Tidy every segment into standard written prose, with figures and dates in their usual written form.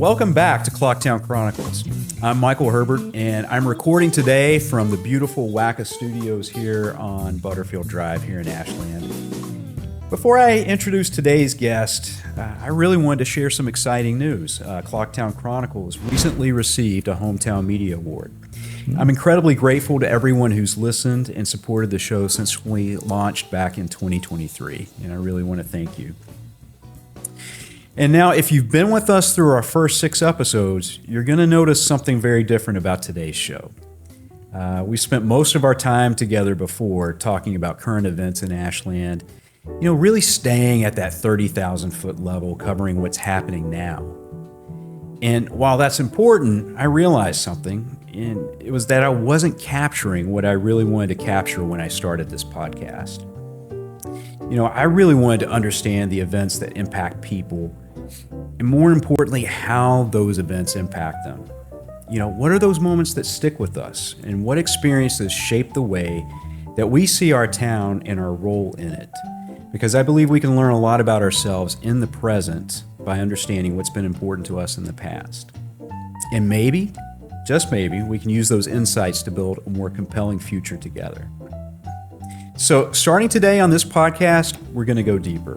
Welcome back to Clocktown Chronicles. I'm Michael Herbert, and I'm recording today from the beautiful WACA studios here on Butterfield Drive here in Ashland. Before I introduce today's guest, I really wanted to share some exciting news. Clocktown Chronicles recently received a Hometown Media Award. I'm incredibly grateful to everyone who's listened and supported the show since we launched back in 2023, and I really want to thank you. And now, if you've been with us through our first 6 episodes, you're going to notice something very different about today's show. We spent most of our time together before talking about current events in Ashland, really staying at that 30,000-foot level, covering what's happening now. And while that's important, I realized something, and it was that I wasn't capturing what I really wanted to capture when I started this podcast. I really wanted to understand the events that impact people, and more importantly, how those events impact them. What are those moments that stick with us, and what experiences shape the way that we see our town and our role in it? Because I believe we can learn a lot about ourselves in the present by understanding what's been important to us in the past. And maybe, just maybe, we can use those insights to build a more compelling future together. So starting today on this podcast, we're going to go deeper.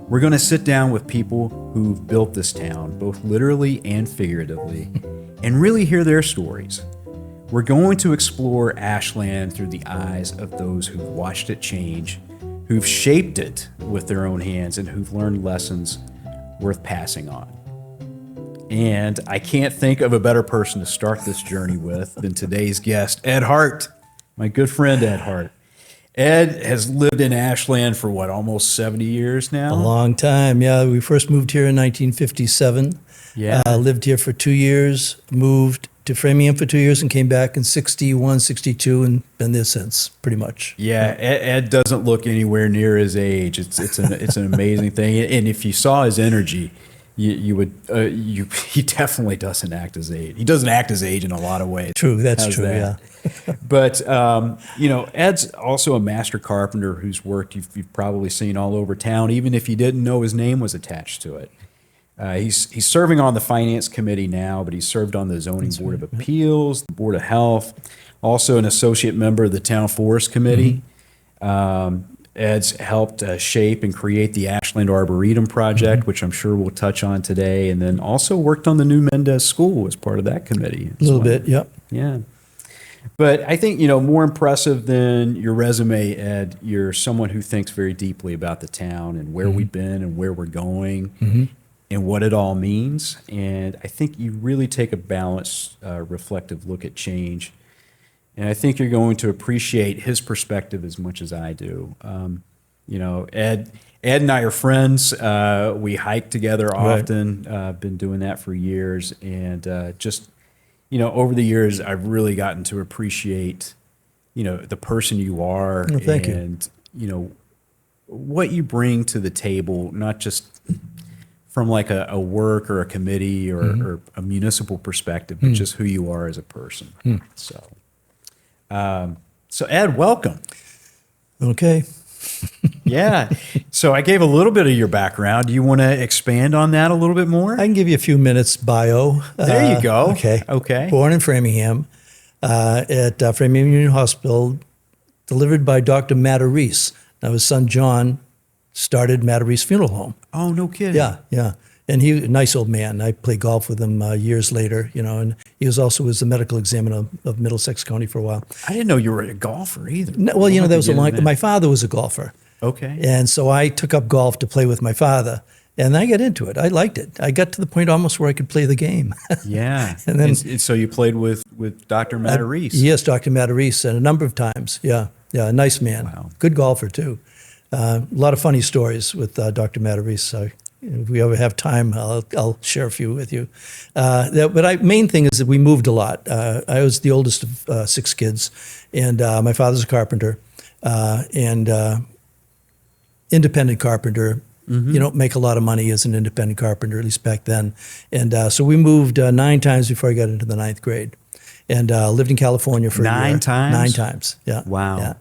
We're going to sit down with people who've built this town, both literally and figuratively, and really hear their stories. We're going to explore Ashland through the eyes of those who've watched it change, who've shaped it with their own hands, and who've learned lessons worth passing on. And I can't think of a better person to start this journey with than today's guest, Ed Hart, my good friend Ed Hart. Ed has lived in Ashland for almost 70 years now? A long time, yeah. We first moved here in 1957. Yeah. Lived here for 2 years, moved to Framingham for 2 years, and came back in 61, 62, and been there since, pretty much. Yeah, Ed doesn't look anywhere near his age. It's an amazing thing. And if you saw his energy, he definitely doesn't act his age. He doesn't act his age in a lot of ways. True, that's true, yeah. But, Ed's also a master carpenter whose work you've probably seen all over town, even if you didn't know his name was attached to it. He's serving on the finance committee now, but he's served on the zoning board of appeals, the board of health, also an associate member of the town forest committee. Ed's helped shape and create the Ashland Arboretum project, which I'm sure we'll touch on today, and then also worked on the new Mendez School as part of that committee. A little bit, yep. Yeah. But I think, more impressive than your resume, Ed, you're someone who thinks very deeply about the town and where we've been and where we're going and what it all means. And I think you really take a balanced, reflective look at change. And I think you're going to appreciate his perspective as much as I do. Ed and I are friends. We hike together often. Been doing that for years. And over the years, I've really gotten to appreciate, the person you are and what you bring to the table, not just from like a work or a committee or a municipal perspective, but just who you are as a person. So Ed, welcome. Okay. Yeah. So I gave a little bit of your background. Do you want to expand on that a little bit more? I can give you a few minutes bio. There you go. Okay. Born in Framingham at Framingham Union Hospital, delivered by Dr. Matarese. Now his son John started Matarese Funeral Home. Oh, no kidding. Yeah. And he was a nice old man. I played golf with him years later, and he was the medical examiner of Middlesex County for a while. I didn't know you were a golfer either. No, well, that was my father was a golfer. Okay. And so I took up golf to play with my father, and I got into it. I liked it. I got to the point almost where I could play the game. Yeah. And then so you played with Dr. Matarese. Yes, Dr. Matarese, and a number of times. Yeah, a nice man. Wow. Good golfer too. A lot of funny stories with Dr. Matarese. So if we ever have time, I'll share a few with you. Main thing is that we moved a lot. I was the oldest of 6 kids, and my father's a carpenter, and independent carpenter. You don't make a lot of money as an independent carpenter, at least back then. And so we moved 9 times before I got into the 9th grade, and lived in California for a year. 9 times? 9 times, yeah. Wow. Yeah.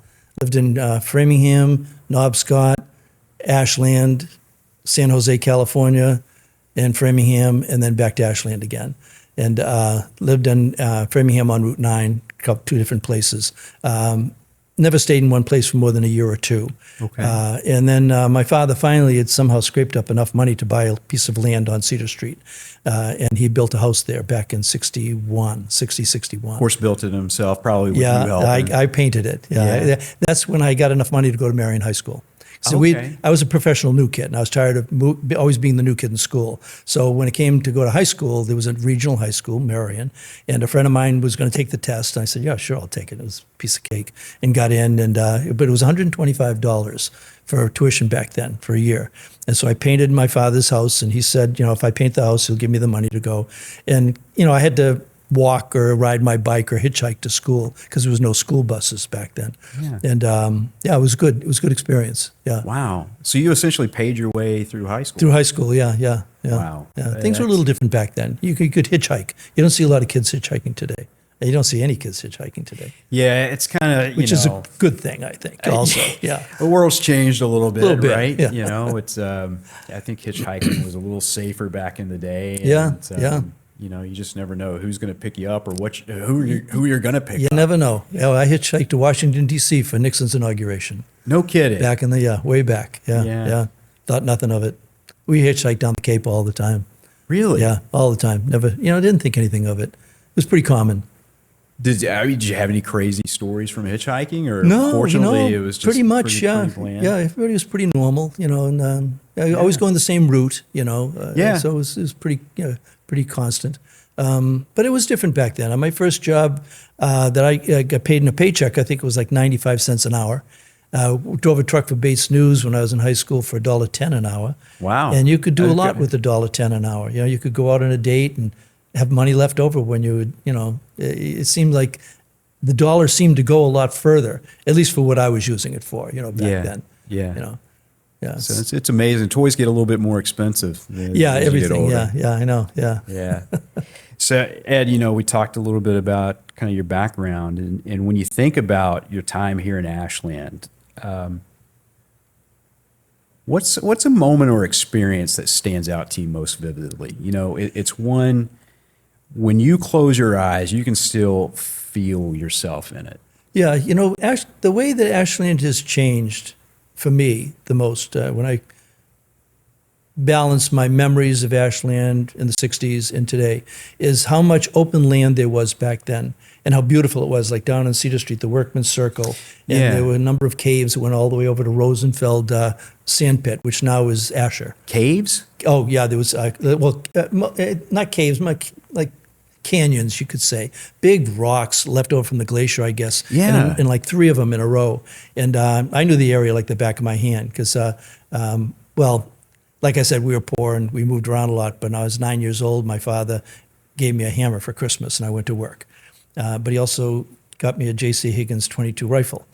Lived in Framingham, Knobscott, Ashland, San Jose, California, in Framingham, and then back to Ashland again. And lived in Framingham on Route 9, two different places. Never stayed in one place for more than a year or two. Okay. And then my father finally had somehow scraped up enough money to buy a piece of land on Cedar Street. And he built a house there back in 61. Of course, built it himself, probably with you helping. I painted it. Yeah. That's when I got enough money to go to Marion High School. So Okay. I was a professional new kid, and I was tired of always being the new kid in school. So when it came to go to high school, there was a regional high school, Marion, and a friend of mine was going to take the test. And I said, yeah, sure, I'll take it. It was a piece of cake, and got in. But it was $125 for tuition back then for a year. And so I painted my father's house, and he said, if I paint the house, he'll give me the money to go. And, I had to walk or ride my bike or hitchhike to school because there was no school buses back then. Yeah. And it was good. It was a good experience. Yeah. Wow. So you essentially paid your way through high school. Through high school, yeah. Wow. Yeah. Things were a little different back then. You could hitchhike. You don't see a lot of kids hitchhiking today. You don't see any kids hitchhiking today. Yeah, it's kind of, which is a good thing, I think, also. Yeah. The world's changed a little bit, right? Yeah. It's, I think hitchhiking was a little safer back in the day. Yeah, yeah. You just never know who's going to pick you up or who you're going to pick up. You never know. I hitchhiked to Washington, D.C. for Nixon's inauguration. No kidding. Back in the, way back. Yeah. Thought nothing of it. We hitchhiked down the Cape all the time. Really? Yeah, all the time. Never, didn't think anything of it. It was pretty common. Did you have any crazy stories from hitchhiking, or no? Fortunately, it was just pretty much. pretty bland? Yeah. Everybody was pretty normal, and always going the same route, Yeah. So it was pretty, pretty constant. But it was different back then. On my first job that I got paid in a paycheck, I think it was like 95 cents an hour. Drove a truck for Bates News when I was in high school for $1.10 an hour. Wow. And you could do a lot Okay. with $1.10 an hour. You could go out on a date and have money left over when you would, it seemed like the dollar seemed to go a lot further, at least for what I was using it for, back then. Yeah. Yeah. So it's amazing. Toys get a little bit more expensive. As you get Everything. older. Yeah, I know. Yeah. Yeah. So Ed, we talked a little bit about kind of your background, and when you think about your time here in Ashland, what's a moment or experience that stands out to you most vividly? It's one when you close your eyes, you can still feel yourself in it. Yeah, the way that Ashland has changed for me the most, when I balance my memories of Ashland in the 60s and today, is how much open land there was back then and how beautiful it was, like down on Cedar Street, the Workman's Circle. And Yeah. there were a number of caves that went all the way over to Rosenfeld Sand Pit, which now is Asher. Caves? Oh, yeah, there was, not caves, like canyons, you could say. Big rocks left over from the glacier, I guess. Yeah. And like three of them in a row. And I knew the area like the back of my hand because, like I said, we were poor and we moved around a lot. But when I was 9 years old, my father gave me a hammer for Christmas and I went to work. But he also got me a J.C. Higgins .22 rifle,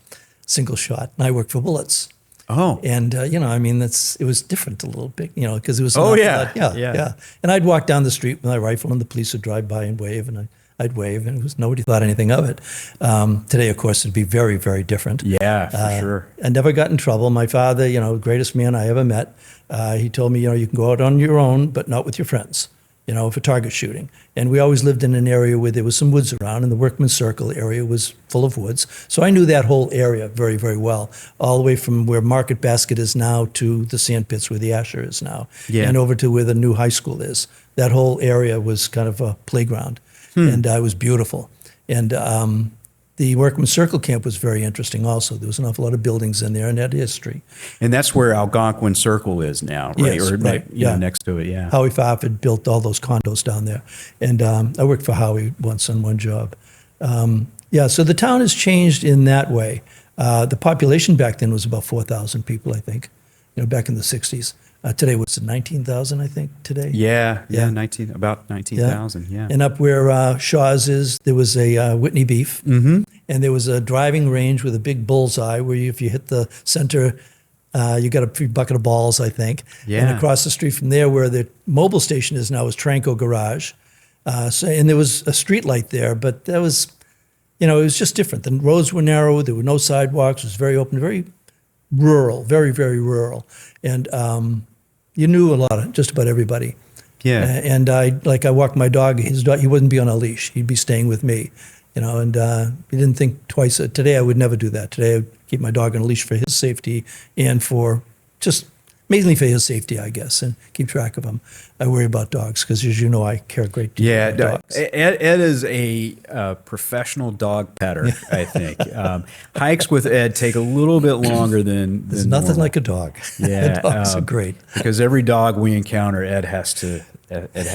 single shot. And I worked for bullets. Oh. And, it was different a little bit, because it was. Oh, an yeah. awful lot- yeah. And I'd walk down the street with my rifle and the police would drive by and wave and I'd wave and nobody thought anything of it. Today, of course, it'd be very, very different. Yeah, for sure. I never got in trouble. My father, greatest man I ever met, he told me, you can go out on your own, but not with your friends, for target shooting. And we always lived in an area where there was some woods around, and the Workman's Circle area was full of woods. So I knew that whole area very, very well, all the way from where Market Basket is now to the sand pits where the Asher is now, and over to where the new high school is. That whole area was kind of a playground, and it was beautiful. And the Workman's Circle camp was very interesting also. There was an awful lot of buildings in there and had history. And that's where Algonquin Circle is now, right? Yes, or right, yeah. Next to it, yeah. Howie Pfaff had built all those condos down there. And I worked for Howie once on one job. So the town has changed in that way. The population back then was about 4,000 people, I think, back in the 60s. Today, what's it, 19,000, I think, today? Yeah, Yeah. about 19,000, yeah. And up where Shaw's is, there was a Whitney Beef. Mm-hmm. And there was a driving range with a big bullseye where if you hit the center, you got a free bucket of balls, I think. Yeah. And across the street from there, where the mobile station is now, is Tranco Garage. And there was a street light there, but that was, it was just different. The roads were narrow. There were no sidewalks. It was very open, very rural, very, very rural. And you knew just about everybody. Yeah. And I walk my dog. His dog, he wouldn't be on a leash. He'd be staying with me, And he didn't think twice. Today I would never do that. Today I would keep my dog on a leash for his safety and for just mainly for his safety, I guess, and keep track of him. I worry about dogs because, as you know, I care a great deal about dogs. Ed is a professional dog petter, I think. Hikes with Ed take a little bit longer than There's nothing normal. like a dog. Yeah, Dogs are great. Because every dog we encounter, Ed has to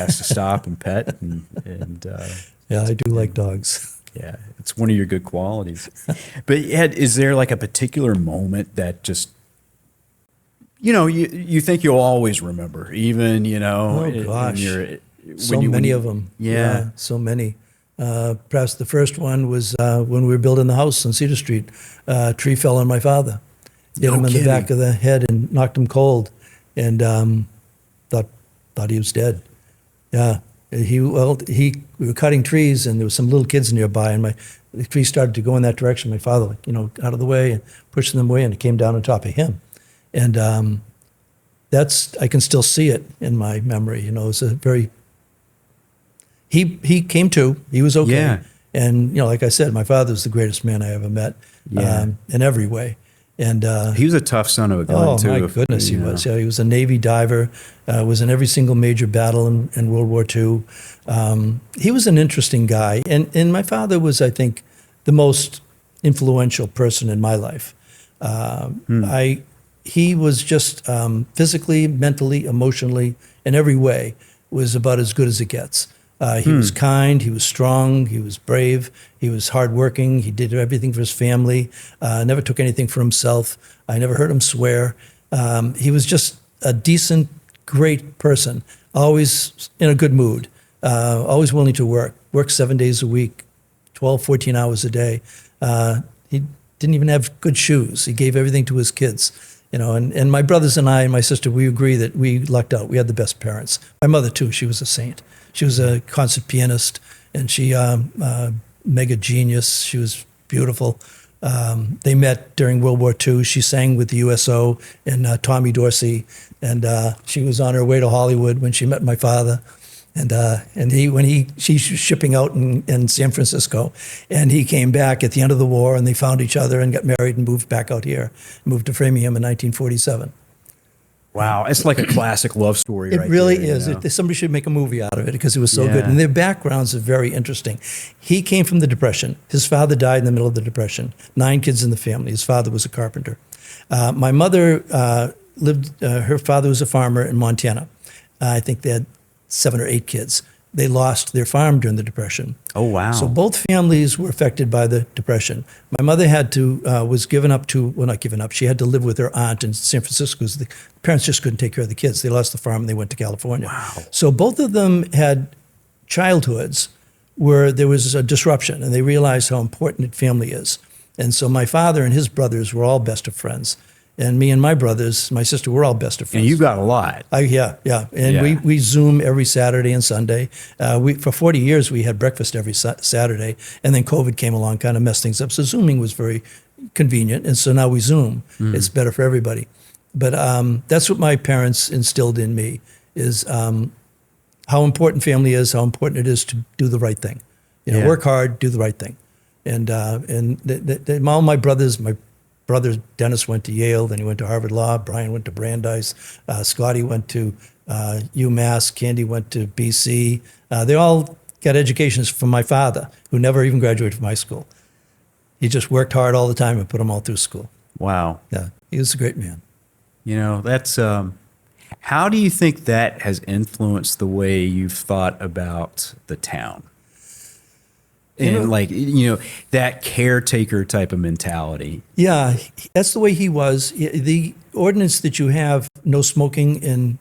stop and pet, and Yeah, I do like dogs. yeah, it's one of your good qualities. But Ed, is there like a particular moment that just you think you'll always remember, even Oh gosh, so many of them. Yeah. So many. Perhaps the first one was when we were building the house on Cedar Street. A tree fell on my father, hit him in the back of the head and knocked him cold, and thought he was dead. Yeah, we were cutting trees, and there were some little kids nearby, and the tree started to go in that direction. My father, out of the way and pushed them away, and it came down on top of him. And I can still see it in my memory. It was a very. He came to. He was okay. Yeah. And like I said, my father was the greatest man I ever met. Yeah. In every way. And he was a tough son of a gun too. Oh my goodness, he was. Yeah, he was a Navy diver. Was in every single major battle in World War II. He was an interesting guy, and my father was, I think, the most influential person in my life. He was just physically, mentally, emotionally, in every way, was about as good as it gets. He was kind, he was strong, he was brave, he was hardworking, he did everything for his family, never took anything for himself. I never heard him swear. He was just a decent, great person, always in a good mood, always willing to work 7 days a week, 12, 14 hours a day. He didn't even have good shoes. He gave everything to his kids. And my brothers and I and my sister, we agree that we lucked out. We had the best parents. My mother, too, she was a saint. She was a concert pianist, and she, mega genius. She was beautiful. They met during World War II. She sang with the USO and Tommy Dorsey, and she was on her way to Hollywood when she met my father. And she's shipping out in San Francisco, and he came back at the end of the war, and they found each other and got married and moved back out here, moved to Framingham in 1947. Wow, it's like a classic love story. It right really there, is. Somebody should make a movie out of it because it was so good. And their backgrounds are very interesting. He came from the Depression. His father died in the middle of the Depression. 9 kids in the family. His father was a carpenter. My mother her father was a farmer in Montana. I think they had 7 or 8 kids. They lost their farm during the Depression. Oh, wow. So both families were affected by the Depression. My mother was given up to, well, not given up, she had to live with her aunt in San Francisco because the parents just couldn't take care of the kids. They lost the farm and they went to California. Wow. So both of them had childhoods where there was a disruption and they realized how important family is. And so my father and his brothers were all best of friends. And me and my brothers, my sister, we're all best of friends. And you got a lot. Yeah. And we Zoom every Saturday and Sunday. For 40 years, we had breakfast every Saturday. And then COVID came along, kind of messed things up. So Zooming was very convenient. And so now we Zoom. It's better for everybody. But that's what my parents instilled in me, is how important family is, how important it is to do the right thing. Work hard, do the right thing. And all my brothers, my brother Dennis went to Yale, then he went to Harvard Law. Brian went to Brandeis. Scotty went to UMass. Candy went to BC. They all got educations from my father, who never even graduated from high school. He just worked hard all the time and put them all through school. Wow. Yeah, he was a great man. That's how do you think that has influenced the way you've thought about the town? And that caretaker type of mentality. Yeah, that's the way he was. The ordinance that you have, no smoking in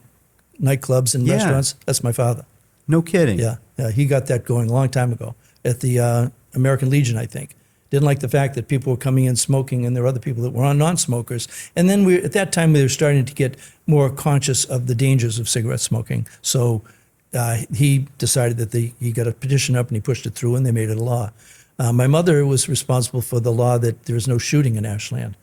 nightclubs and restaurants, that's my father. No kidding. Yeah, he got that going a long time ago at the American Legion, I think. Didn't like the fact that people were coming in smoking, and there were other people that were non-smokers. And then at that time, we were starting to get more conscious of the dangers of cigarette smoking. So he decided that he got a petition up and he pushed it through, and they made it a law. My mother was responsible for the law that there is no shooting in Ashland.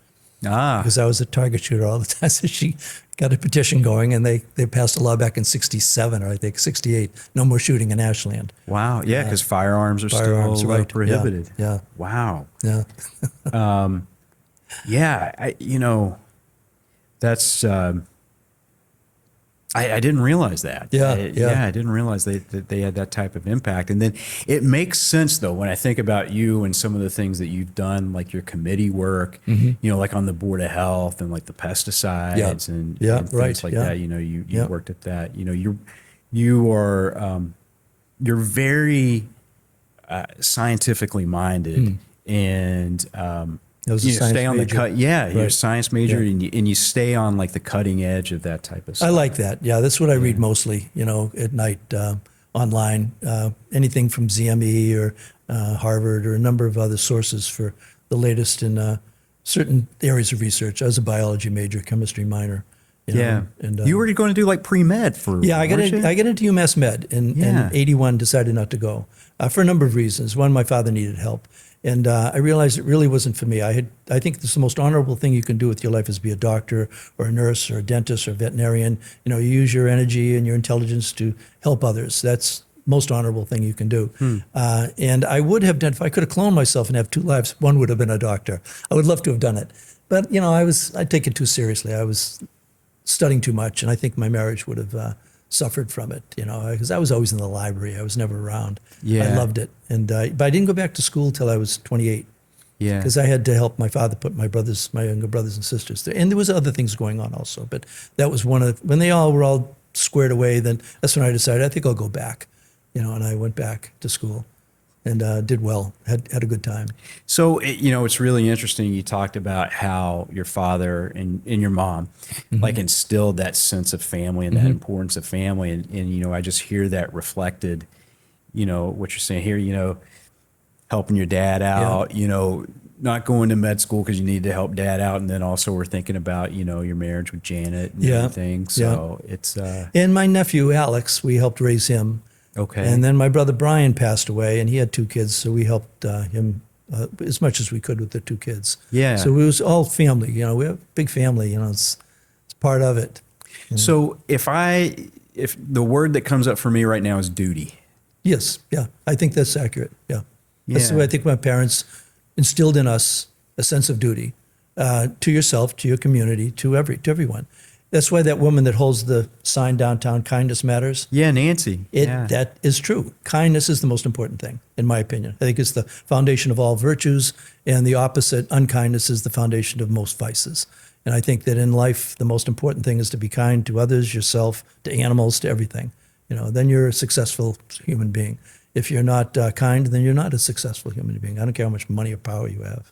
because I was a target shooter all the time. So she got a petition going, and they passed a law back in 67 or I think 68. No more shooting in Ashland. Wow. Yeah, because firearms are still right. prohibited. Yeah. Wow. Yeah. Yeah. That's. I didn't realize that. Yeah, I didn't realize that they had that type of impact. And then it makes sense, though, when I think about you and some of the things that you've done, like your committee work, like on the Board of Health and like the pesticides and things like that. You worked at that. You're very scientifically minded and I was a science stay on major. the cut. Yeah, you're a science major, Yeah. and you stay on like the cutting edge of that type of stuff. I like that. Yeah, that's what I read mostly, at night online. Anything from ZME or Harvard or a number of other sources for the latest in certain areas of research. I was a biology major, chemistry minor. And you were going to do like pre-med for. Yeah, I got into UMass Med in 81, decided not to go for a number of reasons. One, my father needed help. And I realized it really wasn't for me. I think this is the most honorable thing you can do with your life is be a doctor or a nurse or a dentist or a veterinarian. You use your energy and your intelligence to help others. That's the most honorable thing you can do. And I would have done, if I could have cloned myself and have two lives, one would have been a doctor. I would love to have done it. But, I take it too seriously. I was studying too much, and I think my marriage would have suffered from it, because I was always in the library. I was never around. Yeah. I loved it. And but I didn't go back to school till I was 28. Yeah. Because I had to help my father put my younger brothers and sisters there. And there was other things going on also. But that was when they were all squared away, then that's when I decided, I think I'll go back, and I went back to school and did well, had a good time. So, it's really interesting. You talked about how your father and your mom like instilled that sense of family and that importance of family. And I just hear that reflected, what you're saying here, helping your dad out, not going to med school because you need to help dad out. And then also we're thinking about, your marriage with Janet and everything. So it's... And my nephew, Alex, we helped raise him. Okay. And then my brother Brian passed away, and he had two kids, so we helped him as much as we could with the two kids. Yeah. So it was all family. We have a big family. It's part of it. So if the word that comes up for me right now is duty. Yes. Yeah. I think that's accurate. Yeah. That's the way I think my parents instilled in us a sense of duty to yourself, to your community, to everyone. That's why that woman that holds the sign downtown, kindness matters. Yeah, Nancy. That is true. Kindness is the most important thing, in my opinion. I think it's the foundation of all virtues, and the opposite, unkindness, is the foundation of most vices. And I think that in life, the most important thing is to be kind to others, yourself, to animals, to everything. Then you're a successful human being. If you're not kind, then you're not a successful human being. I don't care how much money or power you have.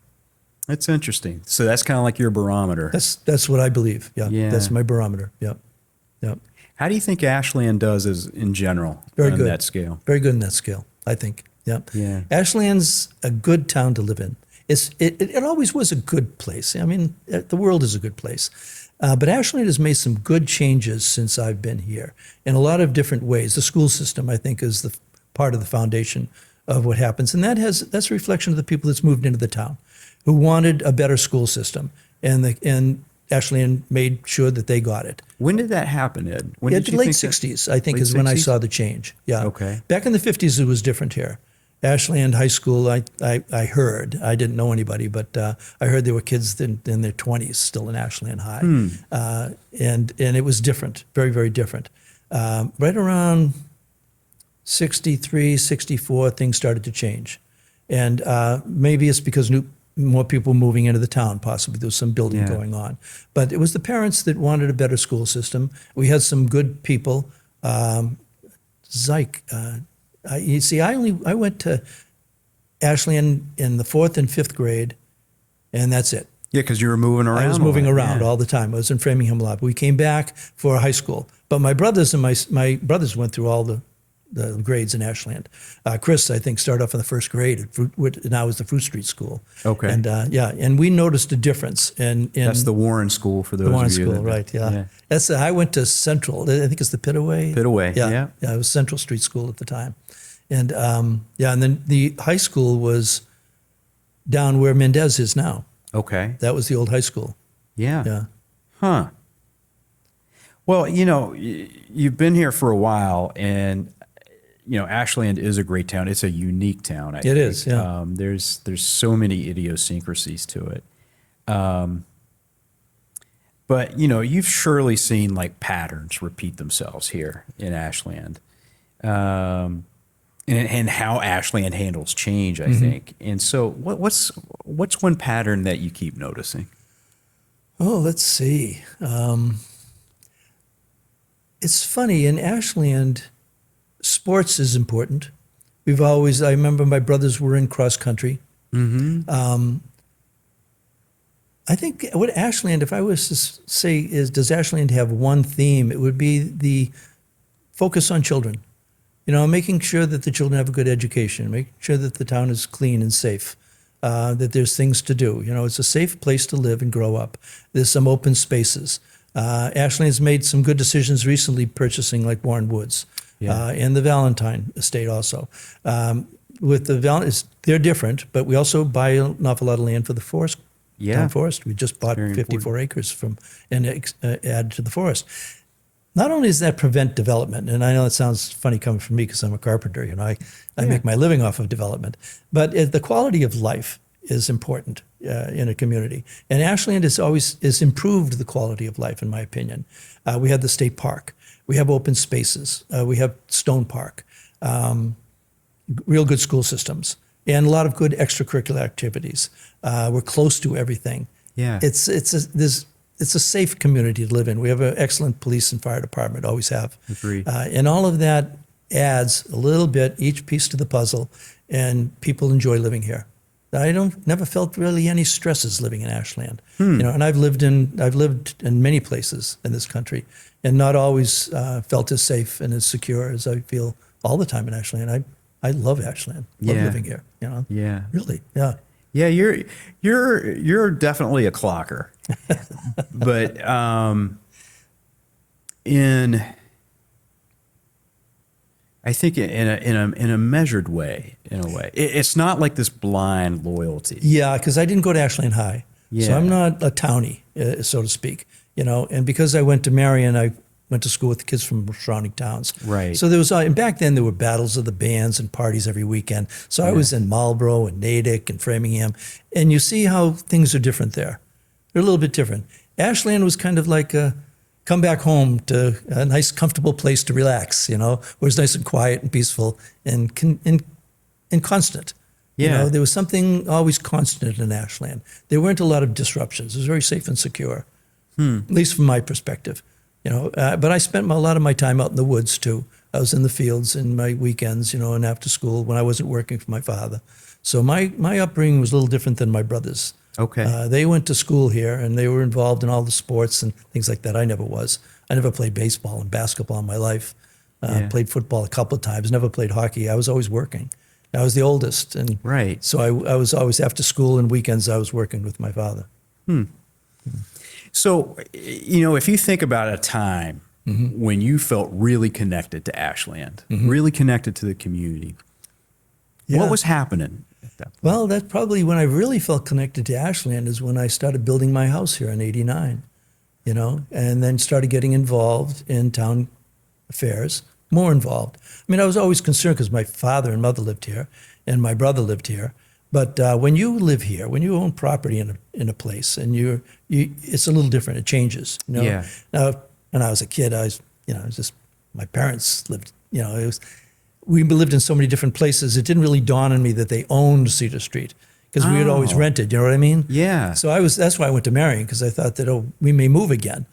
That's interesting. So that's kind of like your barometer. That's what I believe. Yeah. That's my barometer. Yep. How do you think Ashland does in general Very on good. that scale? Very good in that scale, I think. Yep. Yeah. Ashland's a good town to live in. It always was a good place. I mean, the world is a good place. But Ashland has made some good changes since I've been here in a lot of different ways. The school system, I think, is the part of the foundation of what happens. And that's a reflection of the people that's moved into the town who wanted a better school system. And Ashland made sure that they got it. When did that happen, Ed? When In did the you late think 60s, I think, late is when I 60s? saw the change. Yeah. Okay. Back in the 50s, it was different here. Ashland High School, I heard, I didn't know anybody, but I heard there were kids in their 20s still in Ashland High. And it was different, very, very different. Right around 63, 64, things started to change. And maybe it's because more people moving into the town, possibly. There was some building going on. But it was the parents that wanted a better school system. We had some good people. Zyke, you see, I went to Ashland in the 4th and 5th grade, and that's it. Yeah, because you were moving around. I was moving around all the time. I was in Framingham a lot. But we came back for high school. But my brothers and my brothers went through all the grades in Ashland. Chris, I think, started off in the 1st grade at now is the Fruit Street School. Okay. And and we noticed a difference. In That's the Warren School for those the Warren of you. School, right? Yeah. That's I went to Central. I think it's the Pitaway. Pitaway. Yeah. It was Central Street School at the time, and and then the high school was down where Mendez is now. Okay. That was the old high school. Yeah. Yeah. Huh. Well, you've been here for a while, and Ashland is a great town. It's a unique town. I It think. is, yeah. There's so many idiosyncrasies to it. But you've surely seen like patterns repeat themselves here in Ashland, and how Ashland handles change, I think. And so, what's one pattern that you keep noticing? Oh, let's see. It's funny, in Ashland, sports is important. I remember my brothers were in cross country. I think what Ashland, if I was to say, does Ashland have one theme? It would be the focus on children. Making sure that the children have a good education, making sure that the town is clean and safe, that there's things to do. It's a safe place to live and grow up. There's some open spaces. Ashland has made some good decisions recently purchasing like Warren Woods and the Valentine estate also. With the they're different, but we also buy an awful lot of land for the forest. Town forest. We just bought 54 acres and added to the forest. Not only does that prevent development, and I know it sounds funny coming from me because I'm a carpenter, I make my living off of development, but the quality of life is important in a community. And Ashland has improved the quality of life, in my opinion. We have the state park. We have open spaces. We have Stone Park, real good school systems, and a lot of good extracurricular activities. We're close to everything. Yeah. It's a safe community to live in. We have an excellent police and fire department, always have. Agreed. And all of that adds a little bit, each piece to the puzzle, and people enjoy living here. Never felt really any stresses living in Ashland. And I've lived in many places in this country, and not always felt as safe and as secure as I feel all the time in Ashland. I love Ashland. Love living here. Yeah. Really. Yeah. Yeah, you're definitely a clocker, but I think in a measured way, it's not like this blind loyalty. Yeah, because I didn't go to Ashland High, so I'm not a townie, so to speak. And because I went to Marion, I went to school with the kids from surrounding towns. Right. So there was, and back then there were battles of the bands and parties every weekend. So I was in Marlboro and Natick and Framingham, and you see how things are different there. They're a little bit different. Ashland was kind of like come back home to a nice, comfortable place to relax, where it's nice and quiet and peaceful and constant. Yeah. There was something always constant in Ashland. There weren't a lot of disruptions. It was very safe and secure, at least from my perspective. But I spent a lot of my time out in the woods too. I was in the fields in my weekends, and after school when I wasn't working for my father. So my upbringing was a little different than my brothers. Okay. They went to school here and they were involved in all the sports and things like that. I never was. I never played baseball and basketball in my life. Played football a couple of times, never played hockey. I was always working. I was the oldest. And right. So I was always after school and weekends I was working with my father. So, if you think about a time when you felt really connected to Ashland, really connected to the community, what was happening at that point? Well, that's probably when I really felt connected to Ashland is when I started building my house here in '89, and then started getting involved in town affairs, more involved. I mean, I was always concerned because my father and mother lived here and my brother lived here. But when you live here, when you own property in a place, and it's a little different. It changes. Yeah. Now, when I was a kid, my parents lived. We lived in so many different places. It didn't really dawn on me that they owned Cedar Street because we had always rented. You know what I mean? Yeah. So that's why I went to Marion because I thought that we may move again.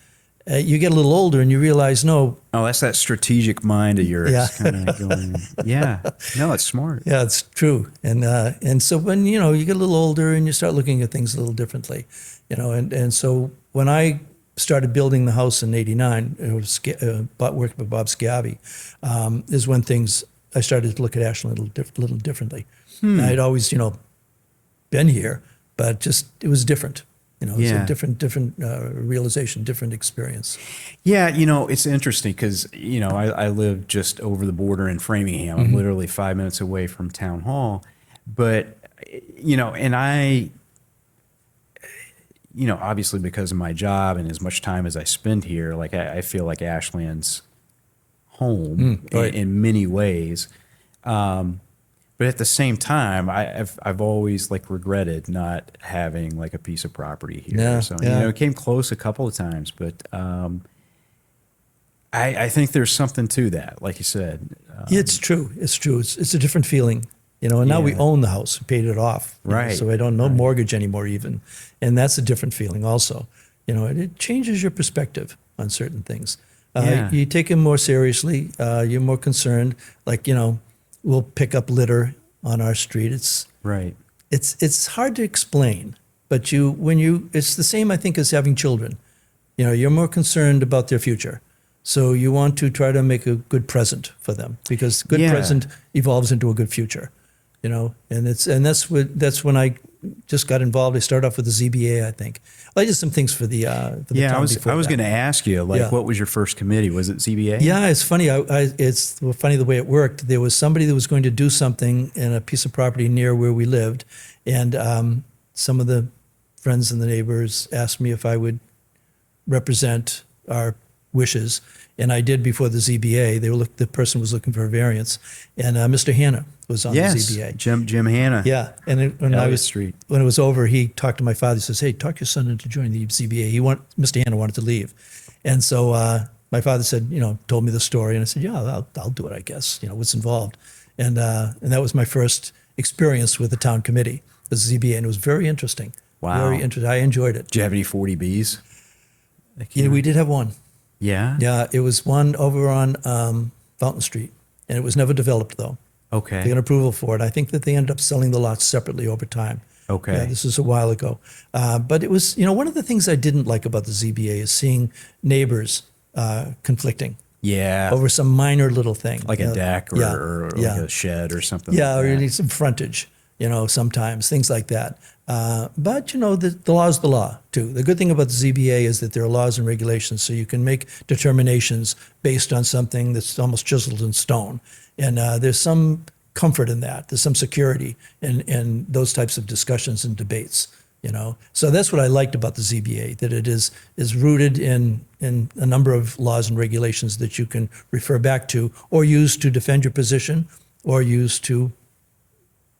You get a little older and you realize no. Oh, that's that strategic mind of yours. Yeah. Kind of going, yeah. No, it's smart. Yeah, it's true. And so when, you get a little older and you start looking at things a little differently, and so when I started building the house in '89, it was working with Bob Schiavi, is when I started to look at Ashland a little differently. I'd always, been here, but it was different. It was a different realization, different experience. Yeah, it's interesting because, I live just over the border in Framingham. I'm literally 5 minutes away from Town Hall. But, and obviously because of my job and as much time as I spend here, like I feel like Ashland's home right. in many ways. But at the same time, I've always like regretted not having like a piece of property here. Yeah, So yeah. it came close a couple of times, but I think there's something to that, like you said. Yeah, it's true. It's true. It's a different feeling, and now we Yeah. own the house, we paid it off, Right. so I don't no mortgage anymore even, and that's a different feeling also. It changes your perspective on certain things. Yeah. You take them more seriously. You're more concerned. Like we'll pick up litter on our street. Right. It's hard to explain, but it's the same I think as having children. You're more concerned about their future. So you want to try to make a good present for them because good Yeah. present evolves into a good future, and that's when I just got involved. I started off with the ZBA, I think. I did some things for the Yeah, town I before was that. going to ask you, like, Yeah. what was your first committee? Was it ZBA? Yeah, it's funny. It's funny the way it worked. There was somebody that was going to do something in a piece of property near where we lived, and some of the friends and the neighbors asked me if I would represent our wishes, and I did before the ZBA. The person was looking for a variance, and Mr. Hanna was on Yes, the ZBA. Jim Hanna. Yeah, and Elliott Street. when it was over, he talked to my father. He says, "Hey, talk your son into joining the ZBA." Mr. Hanna wanted to leave, and so my father said, told me the story, and I said, "Yeah, I'll do it. I guess what's involved," and that was my first experience with the town committee, the ZBA, and it was very interesting. Wow. Very interesting. I enjoyed it. Did you have any 40Bs? Yeah, we did have one. Yeah? Yeah, it was one over on Fountain Street, and it was never developed though. Okay. They got approval for it. I think that they ended up selling the lots separately over time. Okay. Yeah, this was a while ago. But it was, one of the things I didn't like about the ZBA is seeing neighbors conflicting Yeah. over some minor little thing. Like a deck or, yeah, or yeah. like a shed or something Yeah, like or you that. need some frontage, sometimes, things like that. But, the law's the law, too. The good thing about the ZBA is that there are laws and regulations, so you can make determinations based on something that's almost chiseled in stone. And there's some comfort in that. There's some security in those types of discussions and debates, So that's what I liked about the ZBA, that it is rooted in a number of laws and regulations that you can refer back to or use to defend your position or use to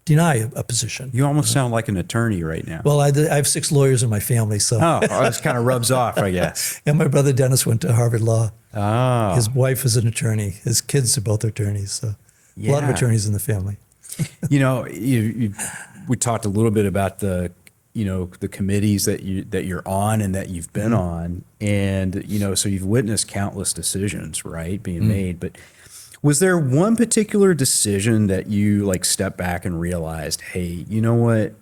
deny a position. You almost sound like an attorney right now. Well, I have 6 lawyers in my family, so. Oh, this kind of rubs off, I guess. And my brother Dennis went to Harvard Law. Oh. His wife is an attorney. His kids are both attorneys. So a lot of Yeah. attorneys in the family. We talked a little bit about the committees that you're on and that you've been on, and so you've witnessed countless decisions, right, being made. But was there one particular decision that you like stepped back and realized, hey, you know what?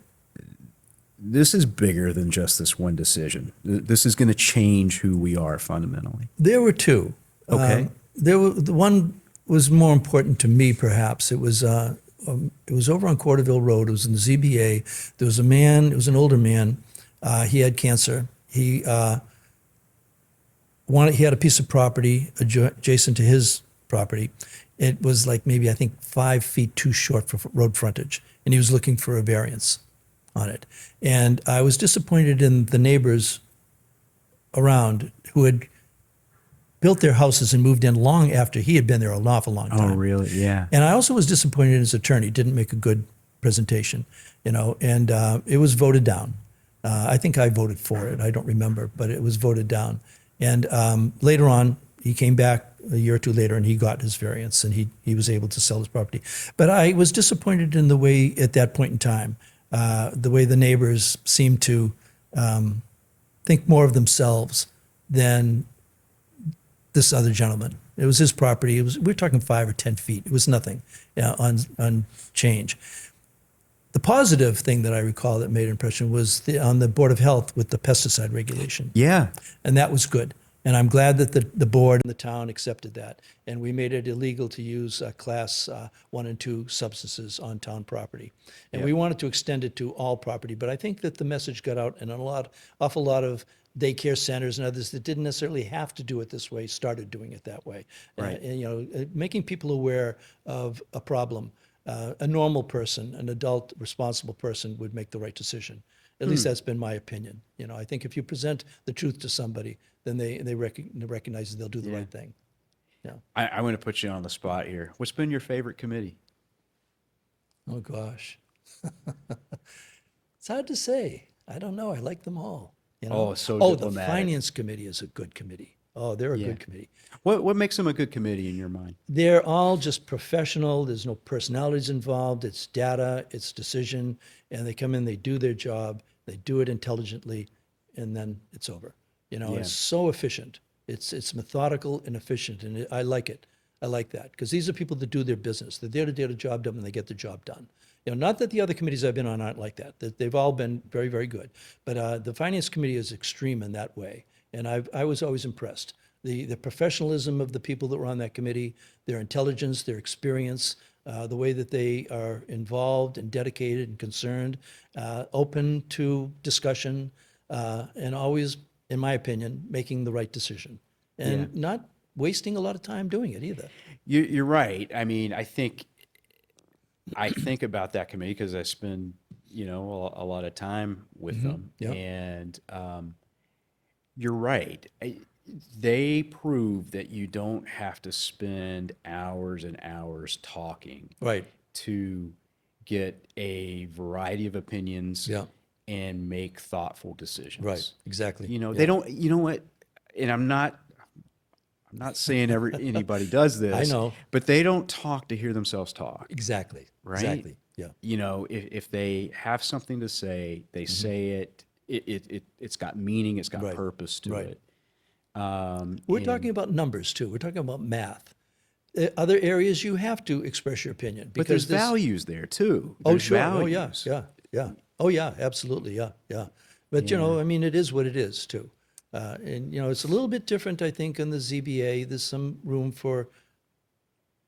This is bigger than just this one decision. This is going to change who we are fundamentally. There were 2. Okay. The one was more important to me, perhaps. It was over on Corderville Road. It was in the ZBA. There was a man. It was an older man. He had cancer. He had a piece of property adjacent to his property. It was like maybe I think 5 feet too short for road frontage, and he was looking for a variance on it. And I was disappointed in the neighbors around who had built their houses and moved in long after he had been there an awful long time. Oh, really? Yeah. And I also was disappointed in his attorney. Didn't make a good presentation, and it was voted down. I think I voted for it. I don't remember, but it was voted down. And later on, he came back a year or 2 later, and he got his variance, and he was able to sell his property. But I was disappointed in the way, at that point in time, the way the neighbors seemed to think more of themselves than this other gentleman. It was his property. We're talking 5 or 10 feet. It was nothing on change. The positive thing that I recall that made an impression was on the Board of Health with the pesticide regulation. Yeah. And that was good. And I'm glad that the board and the town accepted that. And we made it illegal to use class 1 and 2 substances on town property. And we wanted to extend it to all property. But I think that the message got out, and awful lot of daycare centers and others that didn't necessarily have to do it this way started doing it that way. Right. Making people aware of a problem. A normal person, an adult, responsible person would make the right decision. At least that's been my opinion. I think if you present the truth to somebody, then they recognize that they'll do the right thing. Yeah. I want to put you on the spot here. What's been your favorite committee? Oh, gosh. It's hard to say. I don't know. I like them all. Oh, so the diplomatic. Finance Committee is a good committee. Oh, they're a good committee. What makes them a good committee in your mind? They're all just professional. There's no personalities involved. It's data, it's decision, and they come in, they do their job, they do it intelligently, and then it's over. It's so efficient. It's methodical and efficient, and I like it. I like that because these are people that do their business. They're there to get a job done, and they get the job done. Not that the other committees I've been on aren't like that. They've all been very, very good. But the Finance Committee is extreme in that way, and I was always impressed. The professionalism of the people that were on that committee, their intelligence, their experience, the way that they are involved and dedicated and concerned, open to discussion, and always, in my opinion, making the right decision and not wasting a lot of time doing it either. You're right. I mean, I think about that committee because I spend, a lot of time with them, and you're right. They prove that you don't have to spend hours and hours talking, to get a variety of opinions, and make thoughtful decisions. Right. Exactly. They don't. You know what? And I'm not saying anybody does this. I know. But they don't talk to hear themselves talk. Exactly. Right? Exactly. Yeah. If they have something to say, they say it. It's got meaning. It's got purpose to it. We're talking about numbers too. We're talking about math. Other areas you have to express your opinion because but there's values there too. Oh, There's sure. values. Oh, yeah. Oh, yeah. Absolutely. Yeah. But I mean, it is what it is too. And it's a little bit different, I think, in the ZBA. There's some room for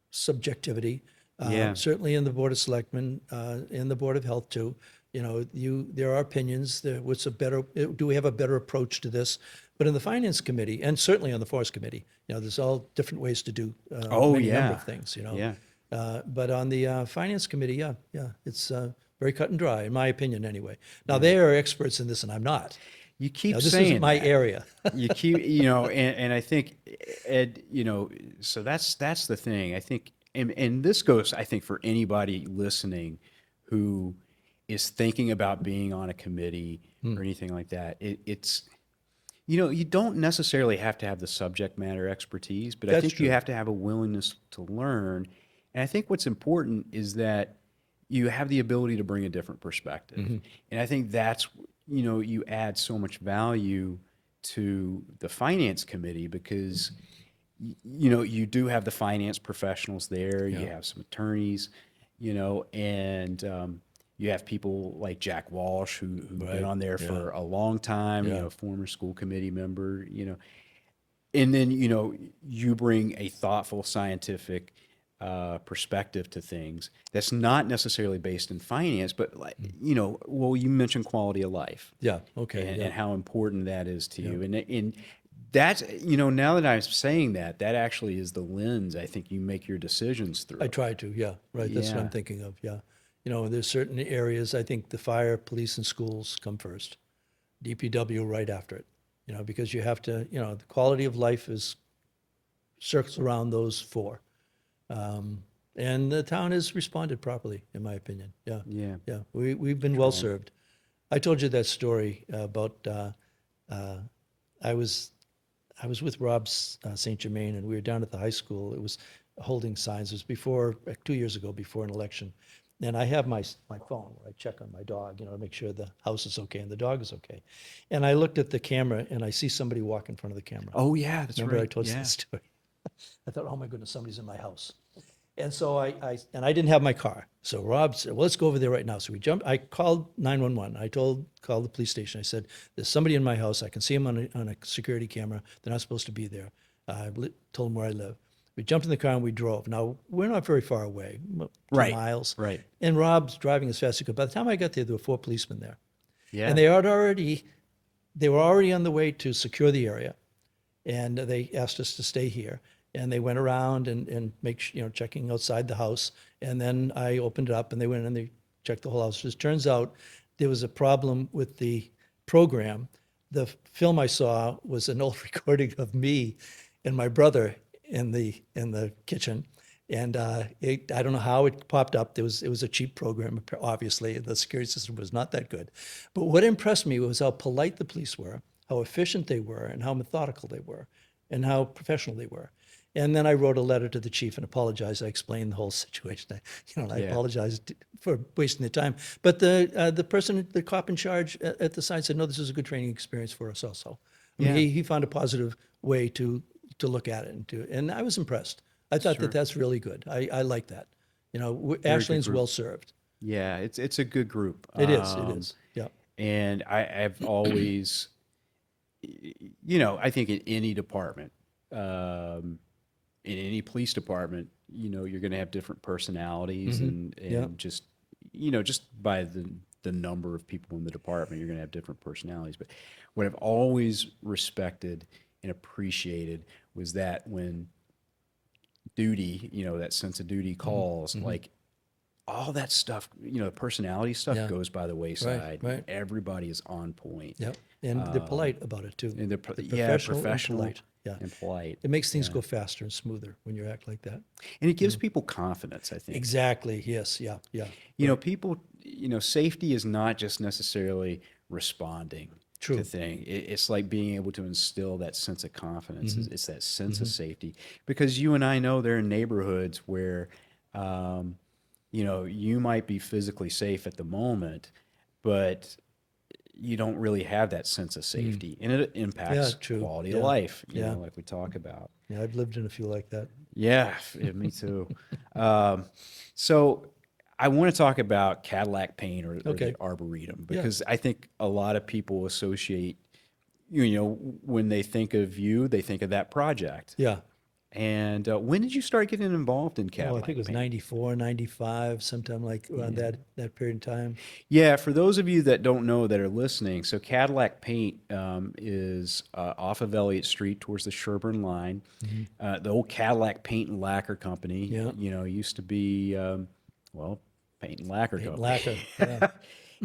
subjectivity. Certainly in the Board of Selectmen, in the Board of Health too. There are opinions. Do we have a better approach to this? But in the Finance Committee, and certainly on the Forest Committee, there's all different ways to do many number of things. But on the Finance Committee, it's very cut and dry, in my opinion, anyway. Now they are experts in this, and I'm not. You keep this saying isn't my that. area. You keep, and I think, Ed, so that's the thing. I think, and this goes, I think, for anybody listening who is thinking about being on a committee or anything like that. It's, you don't necessarily have to have the subject matter expertise, but I think you have to have a willingness to learn. And I think what's important is that you have the ability to bring a different perspective. And I think that's, you add so much value to the Finance Committee because, you do have the finance professionals there. You have some attorneys, and you have people like Jack Walsh who've been on there for a long time, former school committee member, and then, you bring a thoughtful scientific perspective to things that's not necessarily based in finance, but you mentioned quality of life. Yeah. Okay. And how important that is to you. And that's, now that I'm saying that actually is the lens I think you make your decisions through. I try to. Yeah. Right. That's what I'm thinking of. Yeah. There's certain areas, I think the fire, police, and schools come first. DPW right after it. Because you have to, the quality of life circles around those four. And the town has responded properly, in my opinion. Yeah. We've been well served. I told you that story about I was with Rob St. Germain, and we were down at the high school. It was holding signs. It was before 2 years ago, before an election. And I have my phone where I check on my dog, to make sure the house is okay and the dog is okay. And I looked at the camera, and I see somebody walk in front of the camera. Oh yeah, that's Remember right. I told you that story? I thought, oh my goodness, somebody's in my house. And so I didn't have my car. So Rob said, well, let's go over there right now. So we jumped. I called 911. I called the police station. I said, there's somebody in my house. I can see them on a security camera. They're not supposed to be there. I told them where I live. We jumped in the car and we drove. Now, we're not very far away, 2 miles. Right. And Rob's driving as fast as he could. By the time I got there were 4 policemen there. Yeah. And they were already on the way to secure the area. And they asked us to stay here. And they went around and checking outside the house. And then I opened it up, and they went and they checked the whole house. It turns out there was a problem with the program. The film I saw was an old recording of me and my brother in the kitchen. And I don't know how it popped up. It was a cheap program, obviously. The security system was not that good. But what impressed me was how polite the police were, how efficient they were, and how methodical they were, and how professional they were. And then I wrote a letter to the chief and apologized. I explained the whole situation. I apologized for wasting the time. But the person, the cop in charge at the site said, no, this is a good training experience for us also. I mean, he found a positive way to look at it. And I was impressed. I thought that's really good. I like that. Ashland's well served. Yeah, it's a good group. It is. Yeah. And I've always, I think in any department, in any police department, you're going to have different personalities and just by the number of people in the department, you're going to have different personalities. But what I've always respected and appreciated was that when duty, that sense of duty calls, like all that stuff, the personality stuff goes by the wayside. Right. Everybody is on point. Yep. And they're polite about it too. And they're professional and polite. Yeah. And polite. It makes things go faster and smoother when you act like that. And it gives people confidence, I think. Exactly. Yes. Yeah. People, safety is not just necessarily responding to thing. It's like being able to instill that sense of confidence. It's that sense of safety. Because you and I know there are neighborhoods where, you might be physically safe at the moment, but you don't really have that sense of safety. And it impacts quality of life, like we talk about. Yeah, I've lived in a few like that. Yeah, me too. So I want to talk about Cadillac paint or the Arboretum, because I think a lot of people associate, when they think of you, they think of that project. Yeah. And when did you start getting involved in Cadillac I think it was paint? 94, 95, sometime like around that period of time. Yeah, for those of you that don't know that are listening, so Cadillac Paint is off of Elliott Street towards the Sherburne line. The old Cadillac Paint and Lacquer Company, used to be, Paint and Lacquer Company. Lacquer, yeah.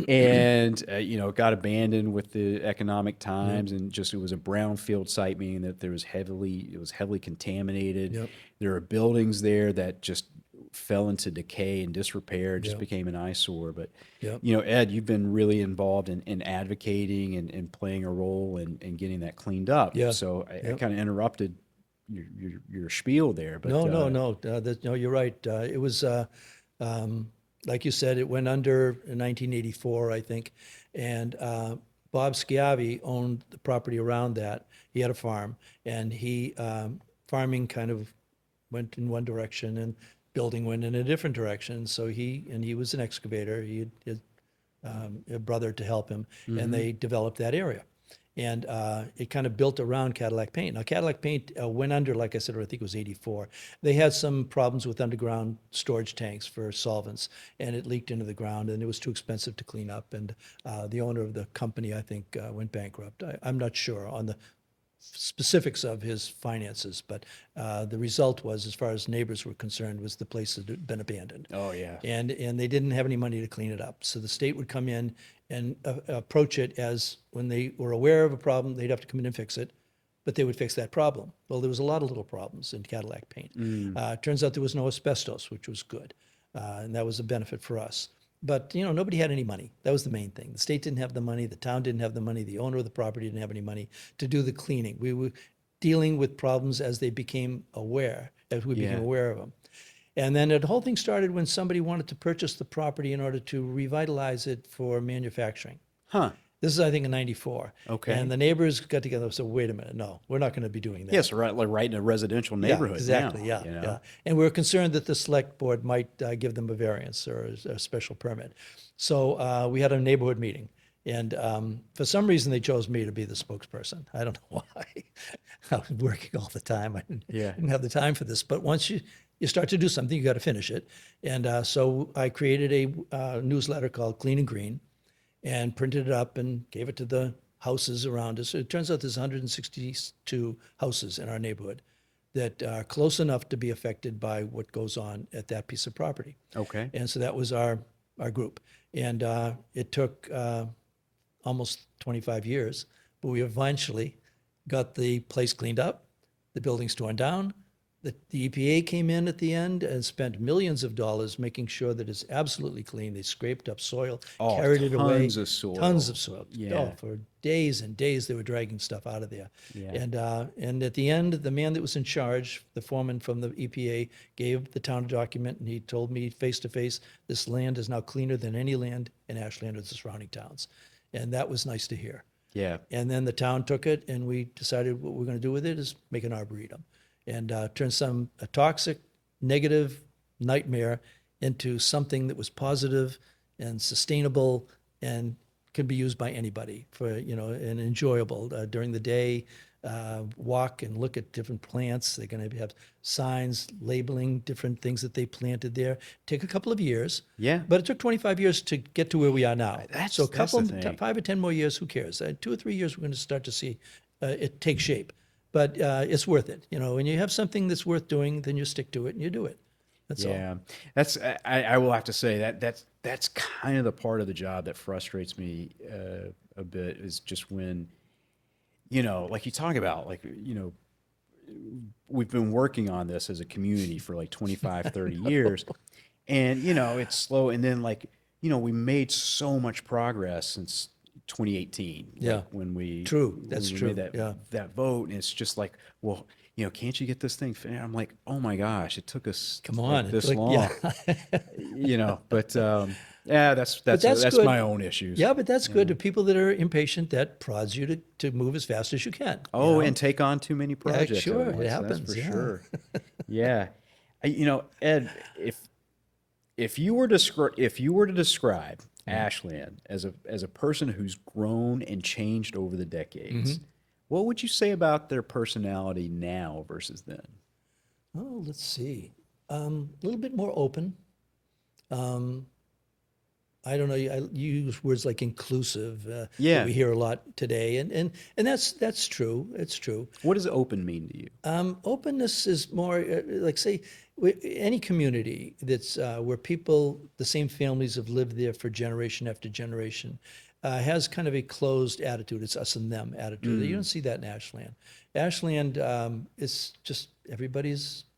And, it got abandoned with the economic times and just it was a brownfield site, meaning that it was heavily contaminated. Yep. There are buildings there that just fell into decay and disrepair, just became an eyesore. But, Ed, you've been really involved in advocating and playing a role in getting that cleaned up. Yeah. So I kind of interrupted your spiel there. But No, you're right. It was... like you said, it went under in 1984, I think, and Bob Schiavi owned the property around that. He had a farm, and farming kind of went in one direction, and building went in a different direction. So he was an excavator. He had a brother to help him, and they developed that area. And it kind of built around Cadillac Paint. Now, Cadillac Paint went under, like I said, I think it was 84. They had some problems with underground storage tanks for solvents, and it leaked into the ground, and it was too expensive to clean up. And the owner of the company, I think, went bankrupt. I'm not sure on the specifics of his finances, but the result was, as far as neighbors were concerned, was the place had been abandoned. Oh, yeah. And they didn't have any money to clean it up. So the state would come in and approach it as when they were aware of a problem, they'd have to come in and fix it, but they would fix that problem. Well, there was a lot of little problems in Cadillac Paint. Turns out there was no asbestos, which was good, and that was a benefit for us. But, nobody had any money. That was the main thing. The state didn't have the money. The town didn't have the money. The owner of the property didn't have any money to do the cleaning. We were dealing with problems as we became aware of them. And then the whole thing started when somebody wanted to purchase the property in order to revitalize it for manufacturing. This is, I think, in 94. Okay. And the neighbors got together and said, wait a minute, no, we're not going to be doing that. Yes, right in a residential neighborhood. Exactly, now, yeah. And we were concerned that the select board might give them a variance or a special permit. So we had a neighborhood meeting. And for some reason, they chose me to be the spokesperson. I don't know why. I was working all the time. I didn't have the time for this. But once you start to do something, you got to finish it. And so I created a newsletter called Clean and Green, and printed it up and gave it to the houses around us. It turns out there's 162 houses in our neighborhood that are close enough to be affected by what goes on at that piece of property. Okay. And so that was our our group. And it took almost 25 years, but we eventually got the place cleaned up, the buildings torn down. The EPA came in at the end and spent millions of dollars making sure that it's absolutely clean. They scraped up soil, carried it away. Tons of soil. Tons of soil. Yeah. Oh, for days and days they were dragging stuff out of there. Yeah. And at the end, the man that was in charge, the foreman from the EPA, gave the town a document, and he told me face to face, this land is now cleaner than any land in Ashland or the surrounding towns. And that was nice to hear. Yeah. And then the town took it, and we decided what we're going to do with it is make an arboretum and turn a toxic, negative nightmare into something that was positive and sustainable and could be used by anybody for, and enjoyable during the day. Walk and look at different plants. They're going to have signs labeling different things that they planted there. Take a couple of years. Yeah. But it took 25 years to get to where we are now. That's so a couple, the thing. 5 or 10 more years, who cares? 2 or 3 years, we're going to start to see it take shape. But it's worth it. When you have something that's worth doing, then you stick to it and you do it. That's all. Yeah, that's. I will have to say that's kind of the part of the job that frustrates me a bit, is just when, like you talk about, we've been working on this as a community for like 25, 30 years, and it's slow, and then we made so much progress since 2018. Yeah. When we That's when we true. made that Yeah. that vote, and it's just like, well, can't you get this thing finished? I'm like, oh my gosh, it took us Come on, this it's like- long. yeah. But that's good. my own issues. Yeah, but that's good to people that are impatient. That prods you to move as fast as you can. Oh, and take on too many projects. sure, at once. it happens, That's for yeah. sure. Yeah, Ed, if you were to describe Ashland as a person who's grown and changed over the decades, what would you say about their personality now versus then? Oh, let's see. A little bit more open. I don't know. I use words like inclusive. Yeah. that we hear a lot today, and that's true. It's true. What does open mean to you? Openness is more like, say, any community that's where people, the same families have lived there for generation after generation, has kind of a closed attitude. It's us and them attitude. You don't see that in Ashland. Ashland is just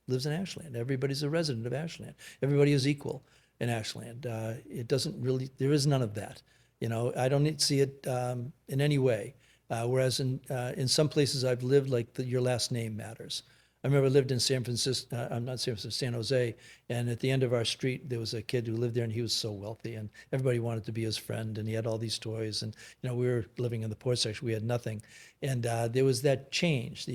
lives in Ashland. Everybody's a resident of Ashland. Everybody is equal in Ashland. It doesn't really, there is none of that. I don't see it in any way. Whereas in some places I've lived, like your last name matters. I remember I lived in San Jose, and at the end of our street there was a kid who lived there, and he was so wealthy, and everybody wanted to be his friend, and he had all these toys, and we were living in the poor section, we had nothing, and there was that change.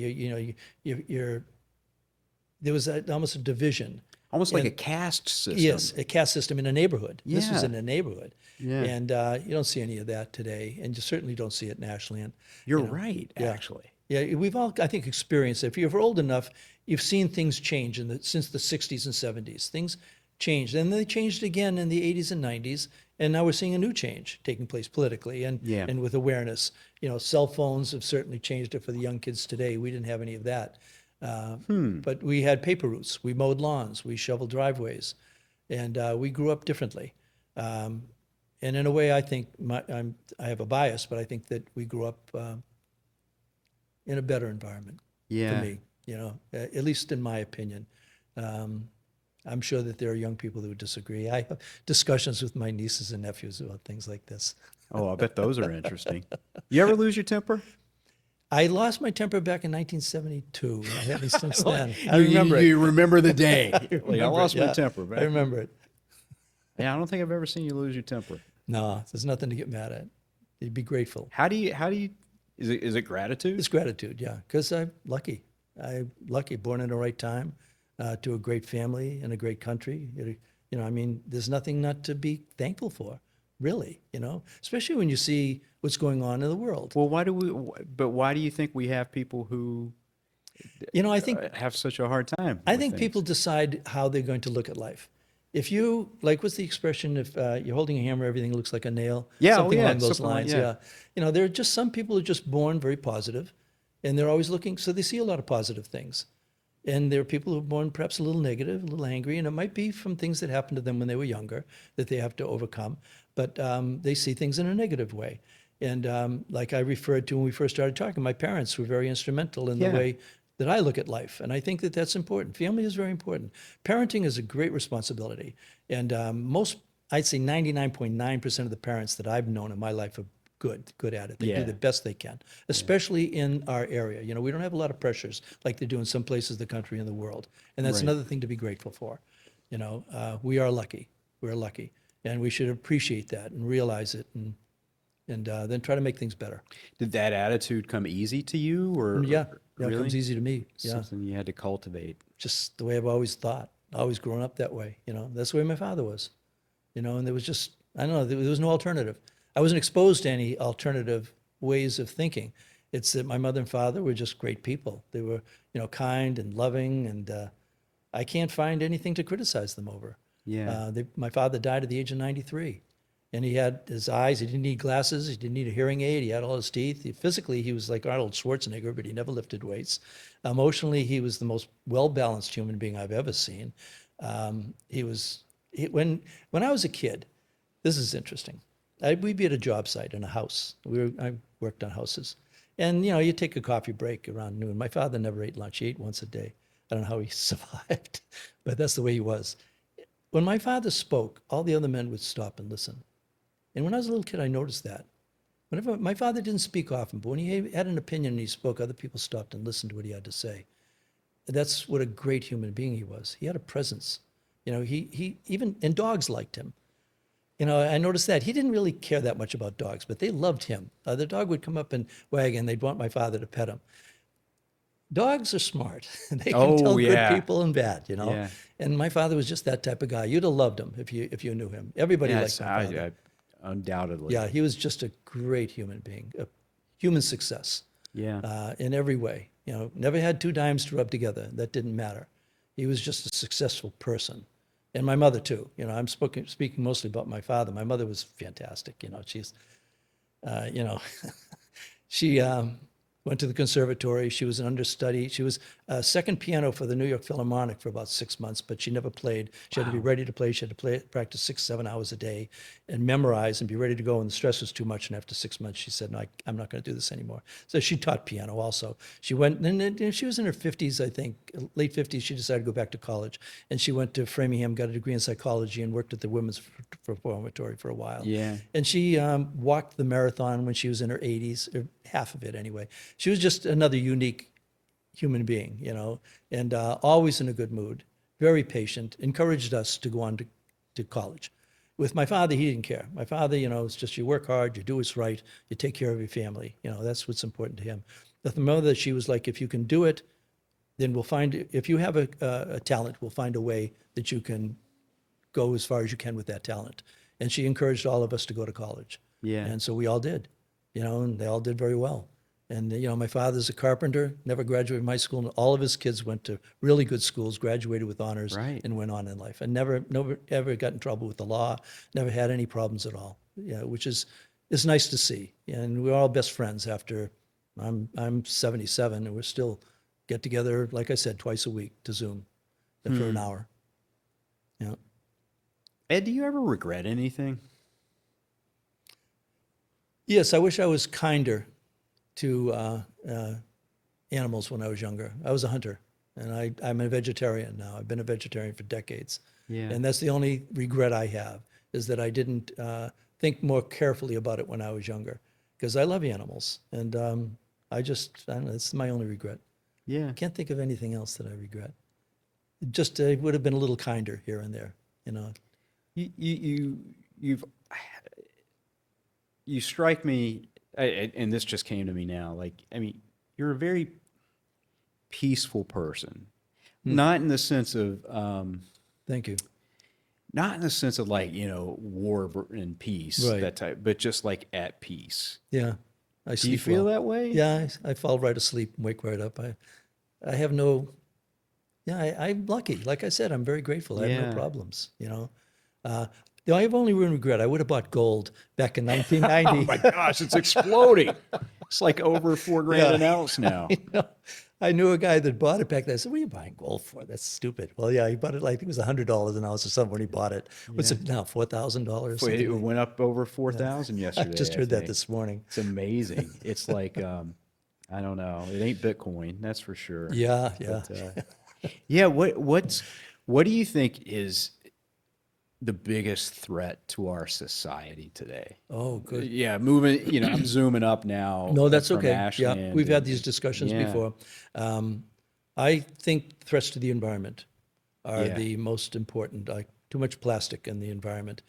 There was almost a division. Almost like a caste system. Yes, a caste system in a neighborhood. This was Yeah. in a neighborhood. Yeah. And you don't see any of that today, and you certainly don't see it in Ashland. You're right, Yeah. actually. Yeah, we've all, I think, experienced it. If you're old enough, you've seen things change since the 60s and 70s. Things changed. And they changed again in the 80s and 90s. And now we're seeing a new change taking place politically and with awareness. Cell phones have certainly changed it for the young kids today. We didn't have any of that. But we had paper routes. We mowed lawns. We shoveled driveways. And we grew up differently. And in a way, I think I have a bias, but I think that we grew up in a better environment Yeah. for me, at least in my opinion. I'm sure that there are young people who would disagree. I have discussions with my nieces and nephews about things like this. Oh, I bet those are interesting. You ever lose your temper? I lost my temper back in 1972. I haven't since then. I remember it. You remember the day. I remember I lost it, my yeah. temper. Right? I remember it. Yeah, I don't think I've ever seen you lose your temper. No, there's nothing to get mad at. You'd be grateful. How do you, is it gratitude? It's gratitude, yeah, because I'm lucky. Born in the right time, to a great family in a great country. There's nothing not to be thankful for, really, especially when you see what's going on in the world. Well, why do you think we have people who I think have such a hard time? I with think things? people decide how they're going to look at life. If you, what's the expression? If you're holding a hammer, everything looks like a nail. Yeah, something along those something like- lines. yeah. There are just some people who are just born very positive, and they're always looking. So they see a lot of positive things, And there are people who are born perhaps a little negative, a little angry, and it might be from things that happened to them when they were younger that they have to overcome. But they see things in a negative way. And like I referred to when we first started talking, my parents were very instrumental in the way that I look at life. And I think that that's important. Family is very important. Parenting is a great responsibility. And I'd say 99.9% of the parents that I've known in my life are good at it. They do the best they can, especially in our area. You know, we don't have a lot of pressures like they do in some places of the country and the world. And that's another thing to be grateful for. You know, we are lucky. We're lucky. And we should appreciate that and realize it and then try to make things better. Did that attitude come easy to you, or Yeah, really? it comes easy to me. Yeah, Something you had to cultivate. just the way I've always thought, always grown up that way. You know, that's the way my father was. You know, and there was just, I don't know, there was no alternative. I wasn't exposed to any alternative ways of thinking. It's that my mother and father were just great people. They were, you know, kind and loving, and I can't find anything to criticize them over. Yeah. My father died at the age of 93. And he had his eyes, he didn't need glasses, he didn't need a hearing aid, he had all his teeth. Physically, he was like Arnold Schwarzenegger, but he never lifted weights. Emotionally, he was the most well-balanced human being I've ever seen. When I was a kid, this is interesting. We'd be at a job site in a house. I worked on houses. And, you know, you take a coffee break around noon. My father never ate lunch. He ate once a day. I don't know how he survived, but that's the way he was. When my father spoke, all the other men would stop and listen. And when I was a little kid, I noticed that. Whenever my father didn't speak often, but when he had an opinion and he spoke, other people stopped and listened to what he had to say. That's what a great human being he was. He had a presence. You know, he even, and dogs liked him. You know, I noticed that. He didn't really care that much about dogs, but they loved him. The dog would come up and wag, and they'd want my father to pet him. Dogs are smart. They can tell good people and bad, you know. Yeah. And my father was just that type of guy. You'd have loved him if you knew him. Everybody liked my father. Undoubtedly. Yeah, he was just a great human being, a human success. Yeah. In every way. You know, never had two dimes to rub together. That didn't matter. He was just a successful person. And my mother too. You know, I'm speaking mostly about my father. My mother was fantastic. You know, she's, you know, she went to the conservatory. She was an understudy. She was second piano for the New York Philharmonic for about 6 months, but she never played. She had to be ready to play. She had to practice 6-7 hours a day and memorize and be ready to go. And the stress was too much. And after 6 months, she said, "No, I'm not going to do this anymore." So she taught piano also. She went, and she was in her 50s, I think, late 50s. She decided to go back to college. And she went to Framingham, got a degree in psychology, and worked at the Women's Reformatory for a while. Yeah. And she walked the marathon when she was in her 80s, or half of it anyway. She was just another unique human being, you know, and always in a good mood, very patient, encouraged us to go on to college. With my father, he didn't care. My father, you know, it's just you work hard, you do what's right, you take care of your family. You know, that's what's important to him. But the mother, she was like, if you can do it, then we'll find, if you have a talent, we'll find a way that you can go as far as you can with that talent. And she encouraged all of us to go to college. Yeah. And so we all did, you know, and they all did very well. And, you know, my father's a carpenter, never graduated from high school, and all of his kids went to really good schools, graduated with honors, and went on in life. And never ever got in trouble with the law, never had any problems at all, yeah, which is nice to see. And we're all best friends after, I'm 77, and we're still get together, like I said, twice a week to Zoom for an hour. Yeah. Ed, do you ever regret anything? Yes, I wish I was kinder to animals when I was younger. I was a hunter, and I'm a vegetarian now. I've been a vegetarian for decades. Yeah. And that's the only regret I have, is that I didn't think more carefully about it when I was younger, because I love animals. And I don't know, it's my only regret. Yeah. I can't think of anything else that I regret. Just I would have been a little kinder here and there, you know. You strike me, and this just came to me now. Like, I mean, you're a very peaceful person, not in the sense of, Thank you. not in the sense of like, you know, war and peace, Right. that type, but just like at peace. Yeah. I Do you sleep feel well. that way? Yeah, I fall right asleep and wake right up. I have no, I'm lucky. Like I said, I'm very grateful. I have Yeah. no problems, you know. I have only one regret. I would have bought gold back in 1990. Oh my gosh, it's exploding. It's like over $4,000 an ounce now. I knew a guy that bought it back then. I said, "What are you buying gold for? That's stupid." Well, yeah, he bought it like I think it was $100 an ounce or something when he bought it. What's it now? $4,000. It went up over 4,000 I yesterday. just heard that this morning. It's amazing. It's like I don't know. It ain't Bitcoin, that's for sure. Yeah, yeah. But, yeah. What do you think is the biggest threat to our society today? Oh, good. Yeah, moving. I'm zooming up now. No, that's from okay. Ashland Yeah, we've had these discussions Yeah. before. I think threats to the environment are Yeah. the most important. Like too much plastic in the environment,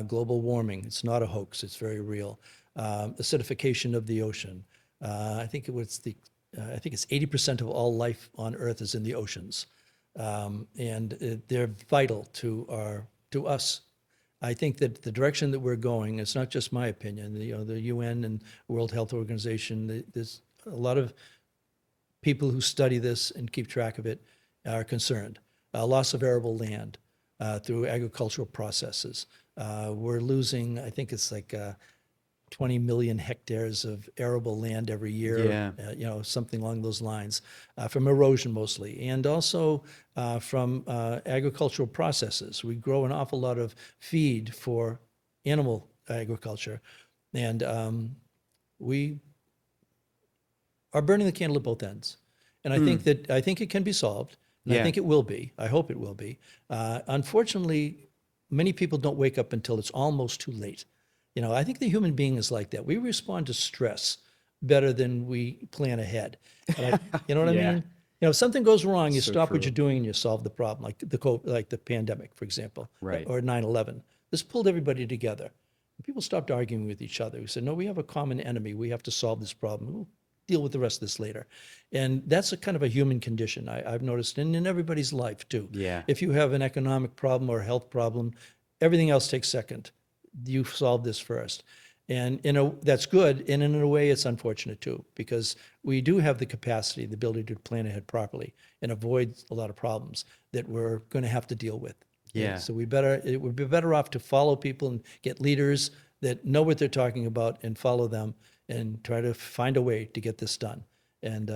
global warming. It's not a hoax. It's very real. Acidification of the ocean. I think I think it's 80% of all life on Earth is in the oceans, and they're vital to us. I think that the direction that we're going, it's not just my opinion. The UN and World Health Organization, there's a lot of people who study this and keep track of it are concerned. Loss of arable land through agricultural processes. We're losing, I think it's like 20 million hectares of arable land every year, Yeah. something along those lines, from erosion mostly, and also from agricultural processes. We grow an awful lot of feed for animal agriculture, and we are burning the candle at both ends. And I think it can be solved, and I Yeah. think it will be. I hope it will be. Unfortunately, many people don't wake up until it's almost too late. I think the human being is like that. We respond to stress better than we plan ahead. You know what Yeah. I mean? If something goes wrong, you So stop what true. you're doing and you solve the problem, like the pandemic, for example, Right. or 9/11. This pulled everybody together. People stopped arguing with each other. We said, no, we have a common enemy. We have to solve this problem. We'll deal with the rest of this later. And that's a kind of a human condition I've noticed, and in everybody's life too. Yeah. If you have an economic problem or a health problem, everything else takes second. You solve this first. And that's good, and in a way it's unfortunate too, because we do have the capacity, the ability to plan ahead properly and avoid a lot of problems that we're going to have to deal with. Yeah. So it would be better off to follow people and get leaders that know what they're talking about and follow them and try to find a way to get this done. And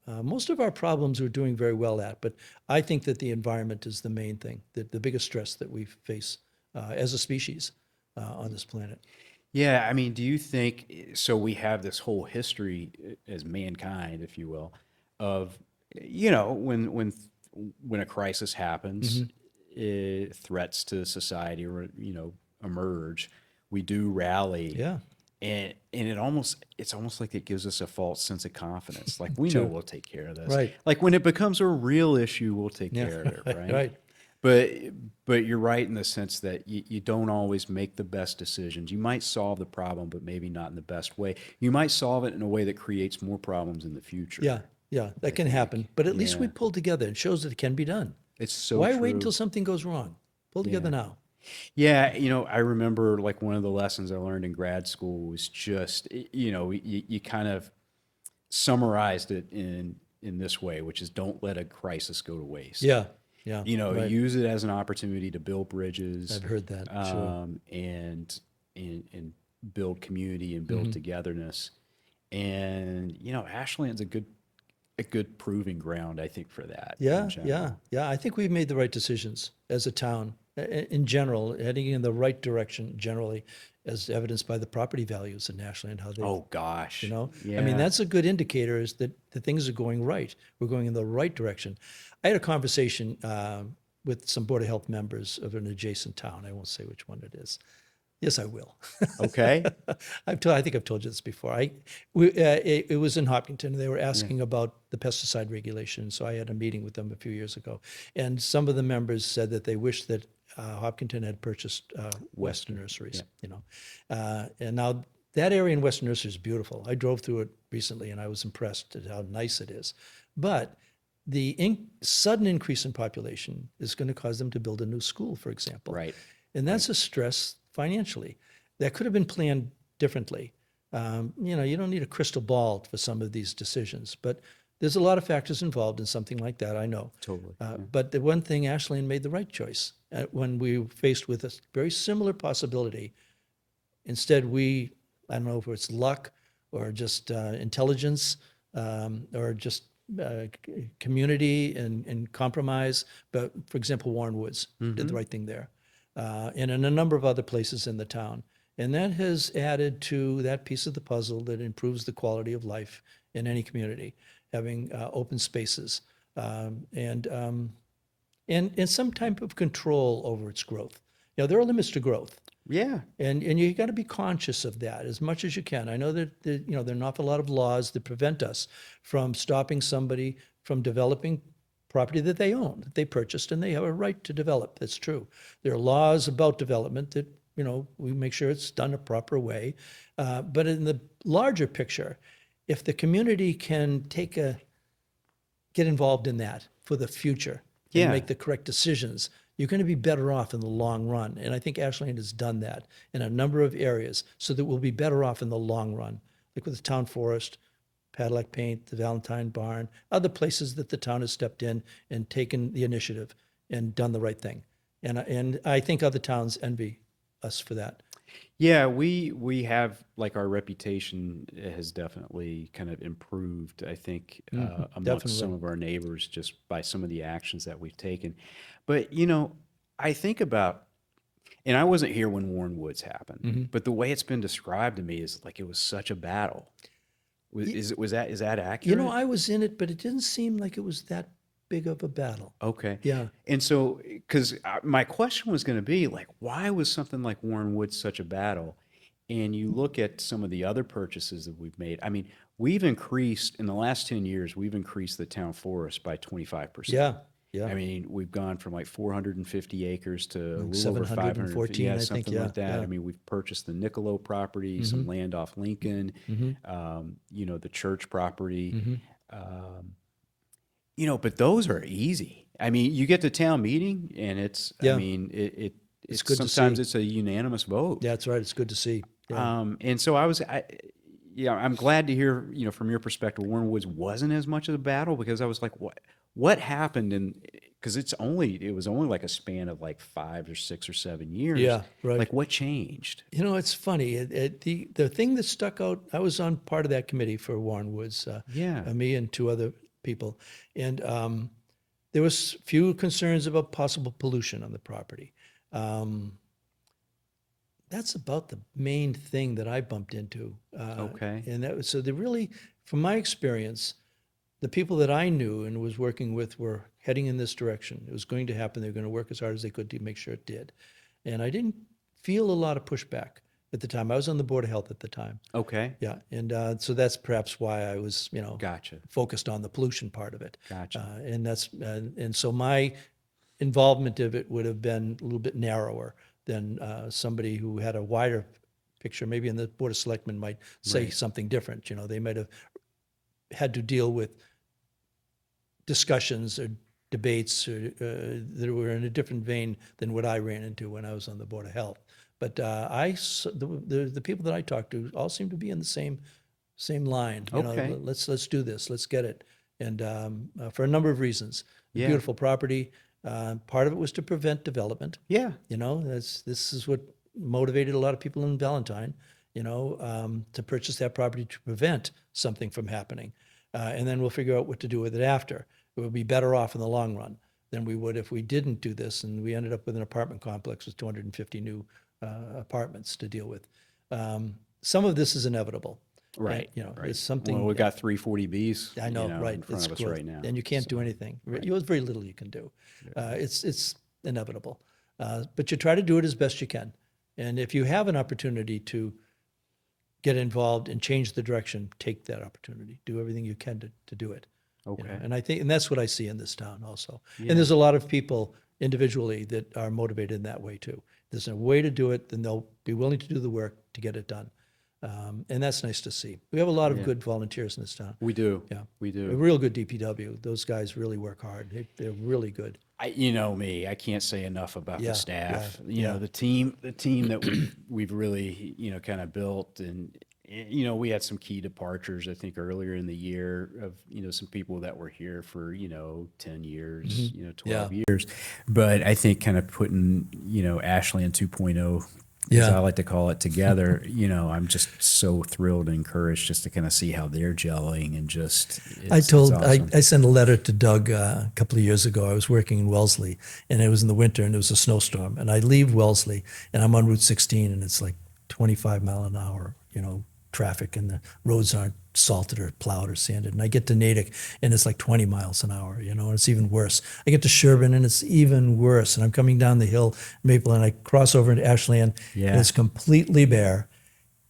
most of our problems we're doing very well at, but I think that the environment is the main thing, the biggest stress that we face as a species on this planet. Yeah, I mean, do you think so? We have this whole history as mankind, if you will, of when a crisis happens, threats to society emerge. We do rally, Yeah. and it's almost like it gives us a false sense of confidence. Like we know we'll take care of this. Right. Like when it becomes a real issue, we'll take Yeah. care of it. Right. Right. But you're right in the sense that you don't always make the best decisions. You might solve the problem, but maybe not in the best way. You might solve it in a way that creates more problems in the future. Yeah, that can happen. But at least we Yeah. pull together. It shows that it can be done. It's so Why true. wait until something goes wrong? Pull together now. Yeah, I remember like one of the lessons I learned in grad school was just, you kind of summarized it in this way, which is don't let a crisis go to waste. Yeah. Right. Use it as an opportunity to build bridges. I've heard that. Sure. And build community and build togetherness. And Ashland's a good proving ground, I think, for that. Yeah, in general. yeah. I think we've made the right decisions as a town in general, heading in the right direction generally, as evidenced by the property values in Ashland. How they, Oh gosh. I Yeah. mean, that's a good indicator is that the things are going right. We're going in the right direction. I had a conversation with some Board of Health members of an adjacent town. I won't say which one it is. Yes, I will. Okay. I think I've told you this before. It was in Hopkinton. They were asking about the pesticide regulation. So I had a meeting with them a few years ago. And some of the members said that they wished that Hopkinton had purchased Western Nurseries, and now that area in Western Nurseries is beautiful. I drove through it recently and I was impressed at how nice it is. But the sudden increase in population is going to cause them to build a new school, for example. Right. And that's a stress financially. That could have been planned differently. You don't need a crystal ball for some of these decisions, but there's a lot of factors involved in something like that, I know. Totally. But the one thing, Ashland made the right choice. When we were faced with a very similar possibility, instead I don't know if it's luck or just intelligence, or just community and compromise. But for example, Warren Woods did the right thing there, and in a number of other places in the town. And that has added to that piece of the puzzle that improves the quality of life in any community, having open spaces and some type of control over its growth. There are limits to growth. Yeah. And you got to be conscious of that as much as you can. I know that there are an awful lot of laws that prevent us from stopping somebody from developing property that they own, that they purchased, and they have a right to develop. That's true. There are laws about development that we make sure it's done a proper way. But in the larger picture, if the community can get involved in that for the future and make the correct decisions, you're going to be better off in the long run. And I think Ashland has done that in a number of areas so that we'll be better off in the long run. Like with the town forest, Cadillac Paint, the Valentine Barn, other places that the town has stepped in and taken the initiative and done the right thing. And I think other towns envy us for that. Yeah, we have, like, our reputation has definitely kind of improved, I think, amongst definitely. some of our neighbors just by some of the actions that we've taken. But, I think about, and I wasn't here when Warren Woods happened, but the way it's been described to me is like it was such a battle. Is that accurate? I was in it, but it didn't seem like it was that big of a battle. Okay. Yeah. And so, because my question was going to be, like, why was something like Warren Woods such a battle? And you look at some of the other purchases that we've made. I mean, we've increased, in the last 10 years, we've increased the town forest by 25%. Yeah. Yeah. I mean, we've gone from like 450 acres to a little over 714, 550. Yeah, I think, something yeah, like that. yeah. I mean, we've purchased the Niccolo property, some land off Lincoln, the church property. But those are easy. I mean, you get to town meeting, and it's. Yeah. I mean, it's good to sometimes see. it's a unanimous vote. Yeah, that's right. It's good to see. Yeah. And so I'm glad to hear, from your perspective, Warren Woods wasn't as much of a battle, because I was like, what happened? Because it was only like a span of like 5 or 6 or 7 years. Yeah, right. Like, what changed? It's funny. The thing that stuck out, I was on part of that committee for Warren Woods. Me and 2 other people. And there was few concerns about possible pollution on the property. That's about the main thing that I bumped into. Okay. And so from my experience, the people that I knew and was working with were heading in this direction. It was going to happen. They were going to work as hard as they could to make sure it did. And I didn't feel a lot of pushback at the time. I was on the Board of Health at the time. Okay. Yeah. And so that's perhaps why I was, Gotcha. focused on the pollution part of it. Gotcha. And so my involvement of it would have been a little bit narrower than somebody who had a wider picture. Maybe in the Board of Selectmen might say something different. They might have had to deal with discussions or debates that were in a different vein than what I ran into when I was on the Board of Health. But the people that I talked to all seem to be in the same line. Okay. Let's do this. Let's get it. And for a number of reasons. Yeah. Beautiful property. Part of it was to prevent development. Yeah. This is what motivated a lot of people in Valentine, to purchase that property to prevent something from happening. And then we'll figure out what to do with it after. It would be better off in the long run than we would if we didn't do this. And we ended up with an apartment complex with 250 new apartments to deal with. Some of this is inevitable. Right. It's something. Well, we got 340Bs. I know, right? in front of us close. right now, and you can't do anything. Right. There's very little you can do. It's inevitable, but you try to do it as best you can. And if you have an opportunity to get involved and change the direction, take that opportunity. Do everything you can to do it. Okay. And I think, and that's what I see in this town also. Yeah. And there's a lot of people individually that are motivated in that way too. There's a way to do it, then they'll be willing to do the work to get it done. And that's nice to see. We have a lot of good volunteers in this town. We do. Yeah. We do. A real good DPW. Those guys really work hard. They're really good. Me, I can't say enough about the staff. The team that we've really, kind of built, and we had some key departures, I think, earlier in the year of, some people that were here for, 10 years, 12 years. But I think kind of putting, Ashland 2.0 as I like to call it, together, I'm just so thrilled and encouraged just to kind of see how they're gelling and just. It's awesome. I sent a letter to Doug a couple of years ago. I was working in Wellesley, and it was in the winter, and it was a snowstorm. And I leave Wellesley, and I'm on Route 16, and it's like 25 mile an hour, traffic, and the roads aren't salted or plowed or sanded. And I get to Natick, and it's like 20 miles an hour, and it's even worse. I get to Sherburne, and it's even worse. And I'm coming down the hill, Maple, and I cross over into Ashland, and it's completely bare.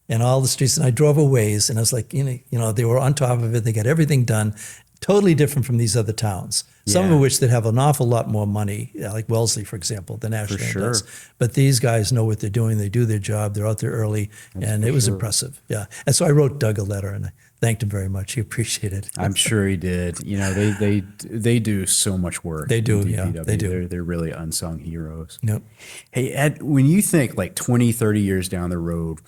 And all the streets, and I drove a ways, and I was like, they were on top of it. They got everything done, totally different from these other towns. Some of which that have an awful lot more money, like Wellesley, for example, than Ashland does. But these guys know what they're doing. They do their job. They're out there early, and it was impressive. Yeah. And so I wrote Doug a letter, and I thanked him very much. He appreciated it. I'm sure he did. They do so much work. They do. Yeah, they do. They're really unsung heroes. Yep. Hey, Ed, when you think like 20, 30 years down the road,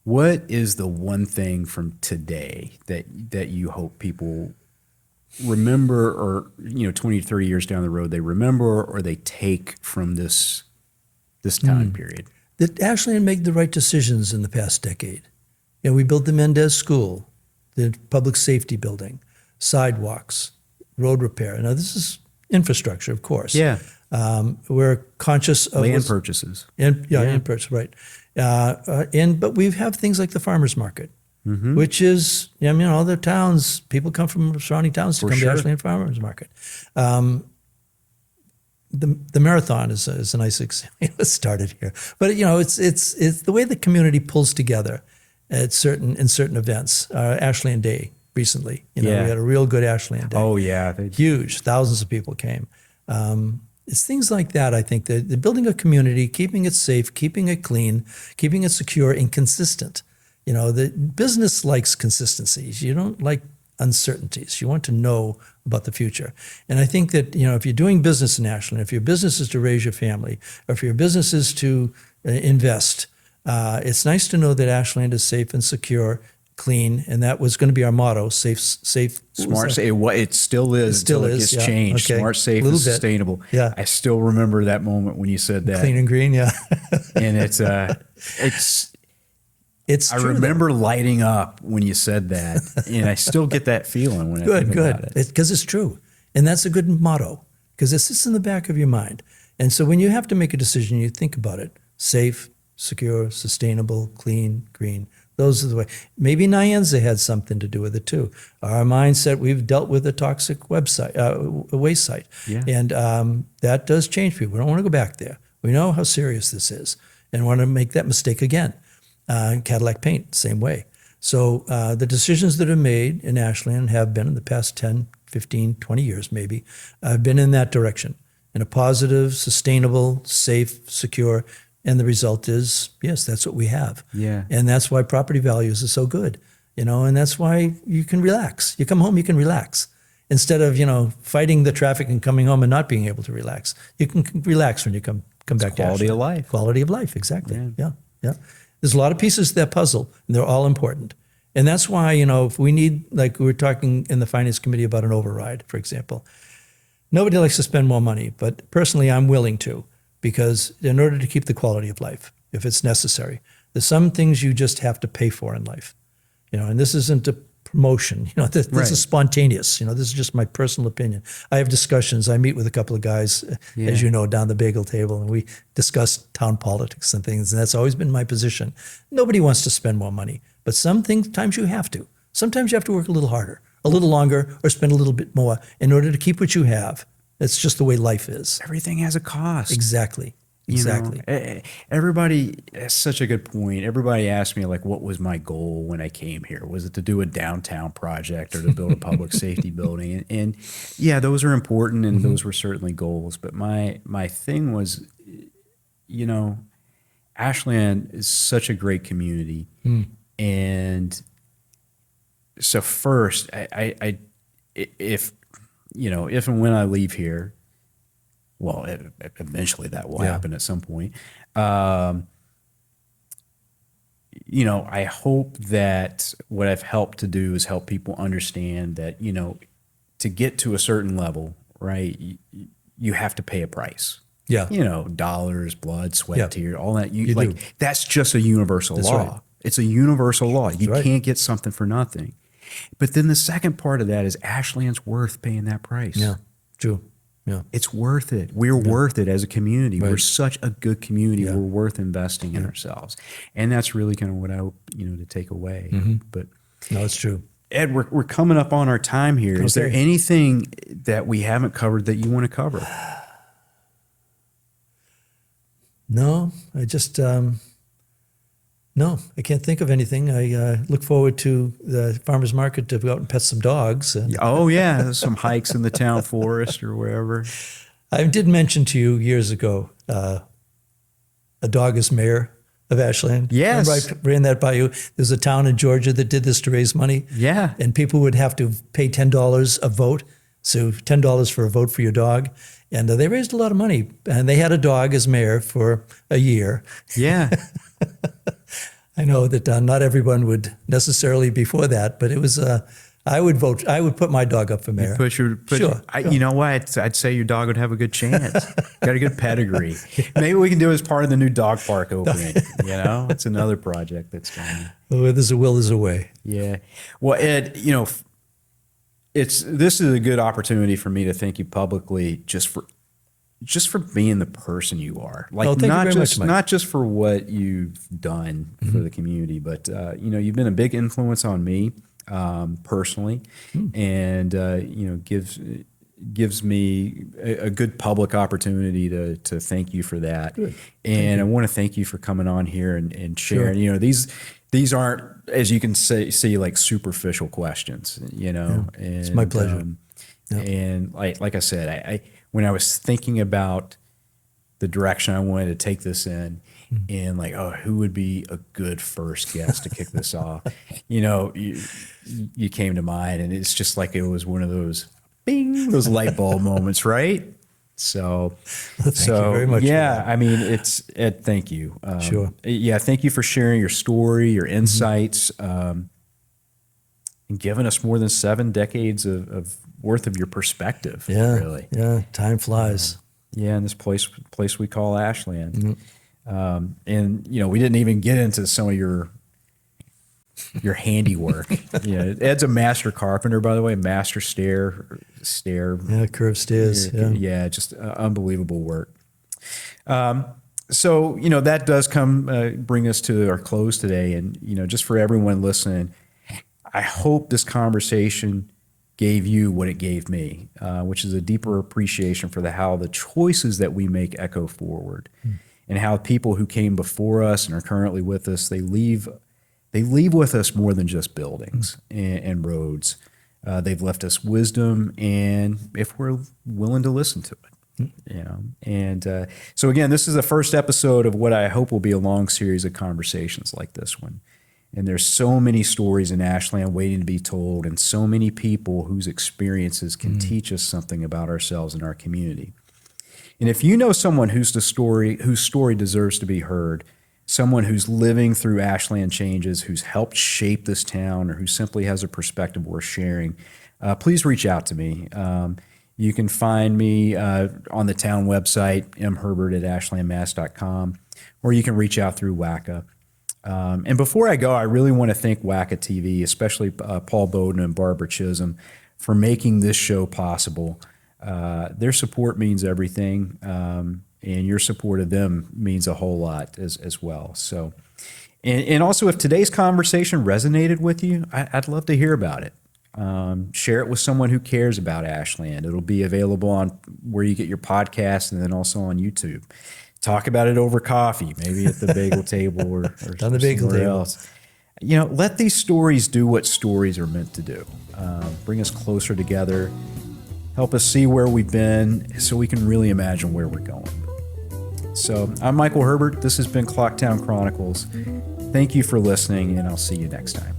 what is the one thing from today that you hope people remember, or 20 to 30 years down the road they remember or they take from this time period? That Ashland made the right decisions in the past decade. We built the Mendez School, the public safety building, sidewalks, road repair. Now this is infrastructure, of course. Yeah. We're conscious of land purchases. Land purchase, right. But we have things like the farmers market. Mm-hmm. Which is, other towns, people come from surrounding towns to come to Ashland Farmers Market. The marathon is a nice example. It started here, but it's the way the community pulls together in certain events. Ashland Day recently, we had a real good Ashland Day. Oh yeah, huge, thousands of people came. It's things like that. I think that the building a community, keeping it safe, keeping it clean, keeping it secure and consistent. The business likes consistencies. You don't like uncertainties. You want to know about the future. And I think that, if you're doing business in Ashland, if your business is to raise your family, or if your business is to invest, it's nice to know that Ashland is safe and secure, clean, and that was going to be our motto: safe, smart. It still is. It still is. It's changed. Okay. Smart, safe, and sustainable. Yeah. I still remember that moment when you said that. Clean and green. Yeah. And I remember lighting up when you said that, and I still get that feeling when I think about it. Because it's true. And that's a good motto, because it sits in the back of your mind. And so when you have to make a decision, you think about it: safe, secure, sustainable, clean, green. Those are the way. Maybe Nyanza had something to do with it too. Our mindset, we've dealt with a toxic waste site. Yeah. And that does change people. We don't want to go back there. We know how serious this is and want to make that mistake again. Cadillac Paint, same way. So the decisions that are made in Ashland have been in the past 10, 15, 20 years maybe, have been in that direction, in a positive, sustainable, safe, secure, and the result is, yes, that's what we have. Yeah. And that's why property values are so good, and that's why you can relax. You come home, you can relax. Instead of, fighting the traffic and coming home and not being able to relax. You can relax when you come back to Ashland. Quality of life. Quality of life, exactly. Yeah. There's a lot of pieces to that puzzle, and they're all important. And that's why, if we need, like we were talking in the Finance Committee about an override, for example, nobody likes to spend more money, but personally I'm willing to, because in order to keep the quality of life, if it's necessary, there's some things you just have to pay for in life. And this isn't a promotion. This is spontaneous. This is just my personal opinion. I have discussions. I meet with a couple of guys, as you know, down the bagel table, and we discuss town politics and things. And that's always been my position. Nobody wants to spend more money, but sometimes you have to. Sometimes you have to work a little harder, a little longer, or spend a little bit more in order to keep what you have. It's just the way life is. Everything has a cost. Exactly. Everybody, that's such a good point. Everybody asked me, like, what was my goal when I came here? Was it to do a downtown project or to build a public safety building? And yeah, those are important, and those were certainly goals. But my thing was, Ashland is such a great community. And so first, if and when I leave here, well, eventually that will happen at some point. I hope that what I've helped to do is help people understand that, to get to a certain level, right, you have to pay a price. Yeah. Dollars, blood, sweat, Yeah. tears, all that. You do. That's just a universal law. right. It's a universal law. You right. can't get something for nothing. But then the second part of that is Ashland's worth paying that price. Yeah. True. Yeah. It's worth it. We're worth it as a community. Right. We're such a good community. We're worth investing in ourselves. And that's really kind of what I hope, to take away. But No, it's true. Ed, we're coming up on our time here. Is there anything that we haven't covered that you want to cover? No, I just, no, I can't think of anything. I look forward to the farmer's market to go out and pet some dogs. And Oh, yeah. Some hikes in the town forest or wherever. I did mention to you years ago, a dog is mayor of Ashland. Yes. Remember I ran that by you? There's a town in Georgia that did this to raise money. Yeah. And people would have to pay $10 a vote. So $10 for a vote for your dog. And they raised a lot of money. And they had a dog as mayor for a year. Yeah. I know that not everyone would necessarily be for that, but it was, I would vote, I would put my dog up for mayor. Sure. You know what? I'd say your dog would have a good chance. Got a good pedigree. Maybe we can do it as part of the new dog park opening. It's another project that's going. Where there's a will, there's a way. Yeah. Well, Ed, this is a good opportunity for me to thank you publicly just for being the person you are. Like, thank you very much, Mike. not just for what you've done for the community, but you've been a big influence on me personally, and gives me a good public opportunity to thank you for that. Good. And I want to thank you for coming on here and sharing. Sure. These aren't, as you can see, like superficial questions. And it's my pleasure. And like I said, I when I was thinking about the direction I wanted to take this in, and who would be a good first guest to kick this off, you came to mind, and it's just like it was one of those bing, those light bulb moments, right? So, Thank you very much. Yeah, I mean, it's Ed. Thank you. Sure. Yeah, thank you for sharing your story, your insights, and giving us more than 7 decades of worth of your perspective. Yeah, really. Yeah, time flies. Yeah, in this place we call Ashland. And we didn't even get into some of your handiwork. Ed's a master carpenter, by the way, master stair. Yeah, curved stairs. Yeah, just unbelievable work. So that does bring us to our close today, and just for everyone listening, I hope this conversation gave you what it gave me, which is a deeper appreciation for how the choices that we make echo forward, and how people who came before us and are currently with us, they leave with us more than just buildings and roads. They've left us wisdom, and if we're willing to listen to it, And so again, this is the first episode of what I hope will be a long series of conversations like this one. And there's so many stories in Ashland waiting to be told, and so many people whose experiences can teach us something about ourselves and our community. And if you know someone whose story deserves to be heard, someone who's living through Ashland changes, who's helped shape this town, or who simply has a perspective worth sharing, please reach out to me. You can find me on the town website, mherbert@ashlandmass.com, or you can reach out through WACA. And before I go, I really want to thank WACA-TV, especially Paul Bowden and Barbara Chisholm, for making this show possible. Their support means everything, and your support of them means a whole lot as well. So, and also, if today's conversation resonated with you, I'd love to hear about it. Share it with someone who cares about Ashland. It'll be available on where you get your podcast, and then also on YouTube. Talk about it over coffee, maybe at the bagel table or on the bagel somewhere table. else. Let these stories do what stories are meant to do. Bring us closer together. Help us see where we've been so we can really imagine where we're going. So I'm Michael Herbert. This has been Clocktown Chronicles. Thank you for listening, and I'll see you next time.